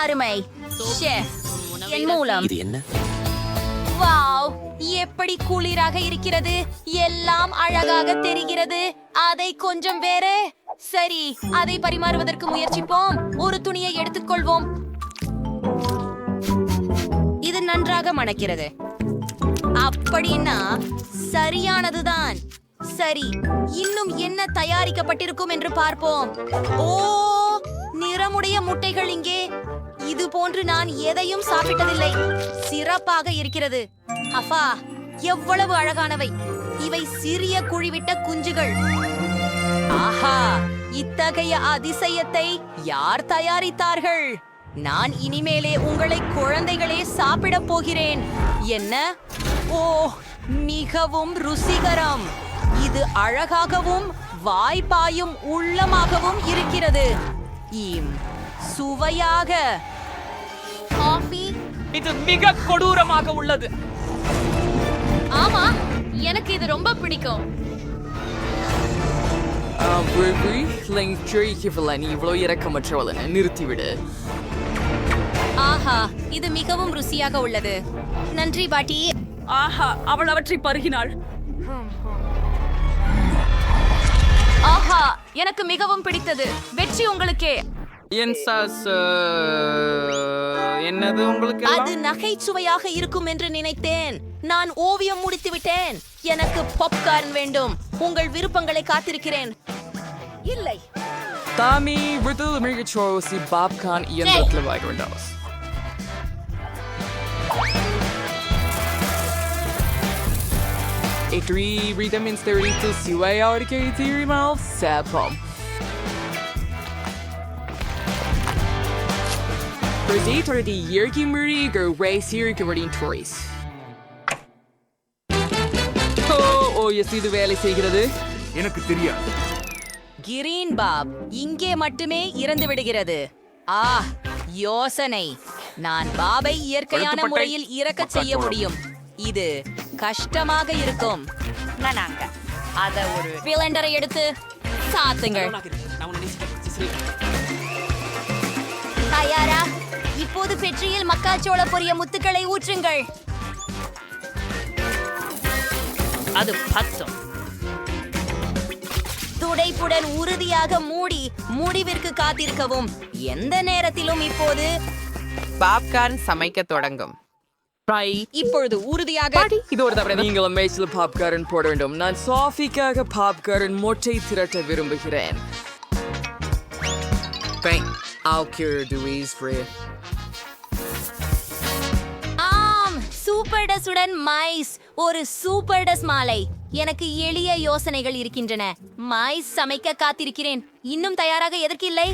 Speaker 2: அருமை ஷெஃப். என் மூலம்
Speaker 15: இது என்ன?
Speaker 2: வாவ், எப்படி குளிராக இருக்கிறது. எல்லாம் அழகாக தெரிகிறது. அதை கொஞ்சம் வேற. சரி, அதை பரிமாறுவதற்கு முயற்சிப்போம். ஒரு துணியை எடுத்துக்கொள்வோம். இது நன்றாக மணக்கிறது. அப்படின்னா சரியானதுதான். சரி, இன்னும் என்ன தயாரிக்கப்பட்டிருக்கும் என்று பார்ப்போம். ஓ, நிறமுடைய முட்டைகள் இங்கே. இது போன்று நான் எதையும் சாப்பிட்டதில்லை. சிறப்பாக இருக்கிறது. அப்பா, எவ்வளவு அழகானவை. இவை சிறிய குழிவிட்ட குஞ்சுகள். ஆஹா, இத்தகைய அதிசயத்தை யார் தயாரித்தார்கள்? நான் இனிமேலே உங்களை குழந்தைகளே சாப்பிடப் போகிறேன். என்ன? ஓ, மிகவும் ருசிகரம். இது அழகாகவும் வாய்ப்பாயும் உள்ளமாகவும் இருக்கிறது. சுவையாக. காஃபி.
Speaker 4: இது மிக கொடூரமாக உள்ளது.
Speaker 19: ஆமா, எனக்கு இது ரொம்ப பிடிக்கும்.
Speaker 4: இவ்வளோ இறக்கமற்றவள நிறுத்திவிடு.
Speaker 8: ஆஹா இது மிகவும் ருசியாக உள்ளது. நன்றி பாட்டி.
Speaker 19: ஆஹா அவள் அவற்றை பருகினாள். ஆஹா எனக்கு மிகவும் பிடித்தது. வெற்றி உங்களுக்கே.
Speaker 10: என் சாஸ் என்னது உங்களுக்கு?
Speaker 2: அது நகைச்சுவையாக இருக்கும் என்று நினைத்தேன். நான் ஓவியம் முடித்து விட்டேன். எனக்கு பாப்கார்ன் வேண்டும். உங்கள் விருப்பங்களை காத்திருக்கிறேன். இல்லை.
Speaker 4: Tami betul mereka si babkan ian berkelebay rendas. Itri rhythm instead siway arke theory mal sapom. Predator the yerki muri go race here converting tourists. Oh yes இது வேலை செய்கிறது.
Speaker 12: எனக்கு தெரியாது.
Speaker 2: கிரீன் பாப் இங்கே மட்டுமே இறந்து விடுகிறது. யோசனை. நான் பாபை இயற்கையான முறையில் இறக்கச் செய்ய முடியும். இது கஷ்டமாக இருக்கும். நானாங்க அத ஒரு சிலிண்டரை எடுத்து சாத்துங்கள்.
Speaker 8: தயாரா? இப்போது பெட்ரியில் மக்காச்சோள பொரிய முத்துக்களை ஊற்றுங்கள்.
Speaker 19: அது பத்தும்.
Speaker 2: துடைப்புடன் உறுதியாக மூடி முடிவிற்கு காத்திருக்கவும். எந்த நேரத்திலும் இப்போது
Speaker 10: பாப்கார்ன் சமைக்க தொடங்கும்.
Speaker 2: இப்பொழுது உறுதியாக
Speaker 4: இது ஒரு தவறு. நீங்கள் மேய்ச்சல் பாப்கார்ன் போட வேண்டும். நான் சாஃபிக்காக பாப்கார்ன் மொட்டை திரட்ட விரும்புகிறேன்.
Speaker 8: சூப்பர் டஸுடன் மைஸ். ஒரு சூப்பர் டஸ் மாலை. எனக்கு எளிய யோசனைகள் இருக்கின்றன. மைஸ் சமைக்க காத்திருக்கிறேன். இன்னும் தயாராக எதற்கு இல்லை?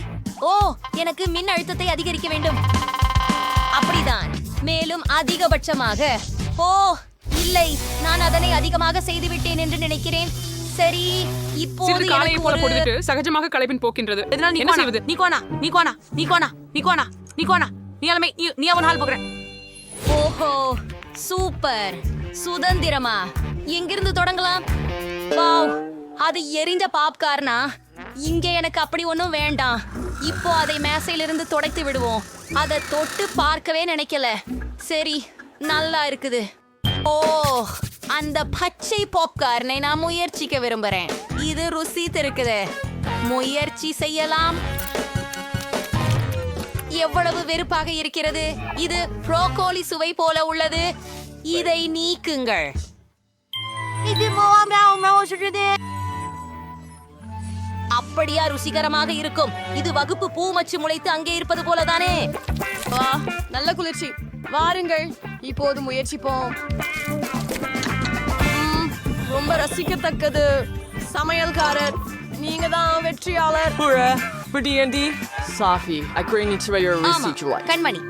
Speaker 8: எனக்கு மின் அழுத்தத்தை அதிகரிக்க வேண்டும். அப்படிதான். மேலும் அதிகபட்சமாக. இல்லை, நான் அதனை அதிகமாக செய்துவிட்டேன் என்று நினைக்கிறேன். சரி, இப்போது
Speaker 4: காலையை போல போட்டுட்டு சகஜமாக களைப்பின் போக்கின்றது. என்ன செய்வது? நீ அவன் ஹால் போகிறேன்.
Speaker 8: ஓஹோ சூப்பர். சுதந்திரமா? எங்கிருந்து தொடங்கலாம்? வாவ், அது எரிஞ்ச பாப்கார்னா? இங்கே எனக்கு அப்படி ஒன்றும் வேண்டாம். இப்போ அதை மேசையிலிருந்து துடைத்து விடுவோம். அதை தொட்டு பார்க்கவே நினைக்கல. சரி, நல்லா இருக்குது. அந்த பச்சை பாப்கார்னை நான் முயற்சிக்க விரும்புறேன். இது ருசி இருக்குது. முயற்சி செய்யலாம். எவ்வளவு வெறுப்பாக இருக்கிறது. இது ப்ரோக்கோலி சுவை போல உள்ளது. இதை நீக்குங்கள். அப்படியா ருசிகரமாக இருக்கும். இது வகுப்பு பூ மச்சு முளைத்து அங்கே இருப்பது போலதானே.
Speaker 1: நல்ல குளிர்ச்சி. வாருங்கள், இப்போது முயற்சிப்போம். ரொம்ப ரசிக்கத்தக்கது. சமையல்காரர், நீங்க தான் வெற்றியாளர்.
Speaker 4: Safi, I create a
Speaker 8: Kanmani.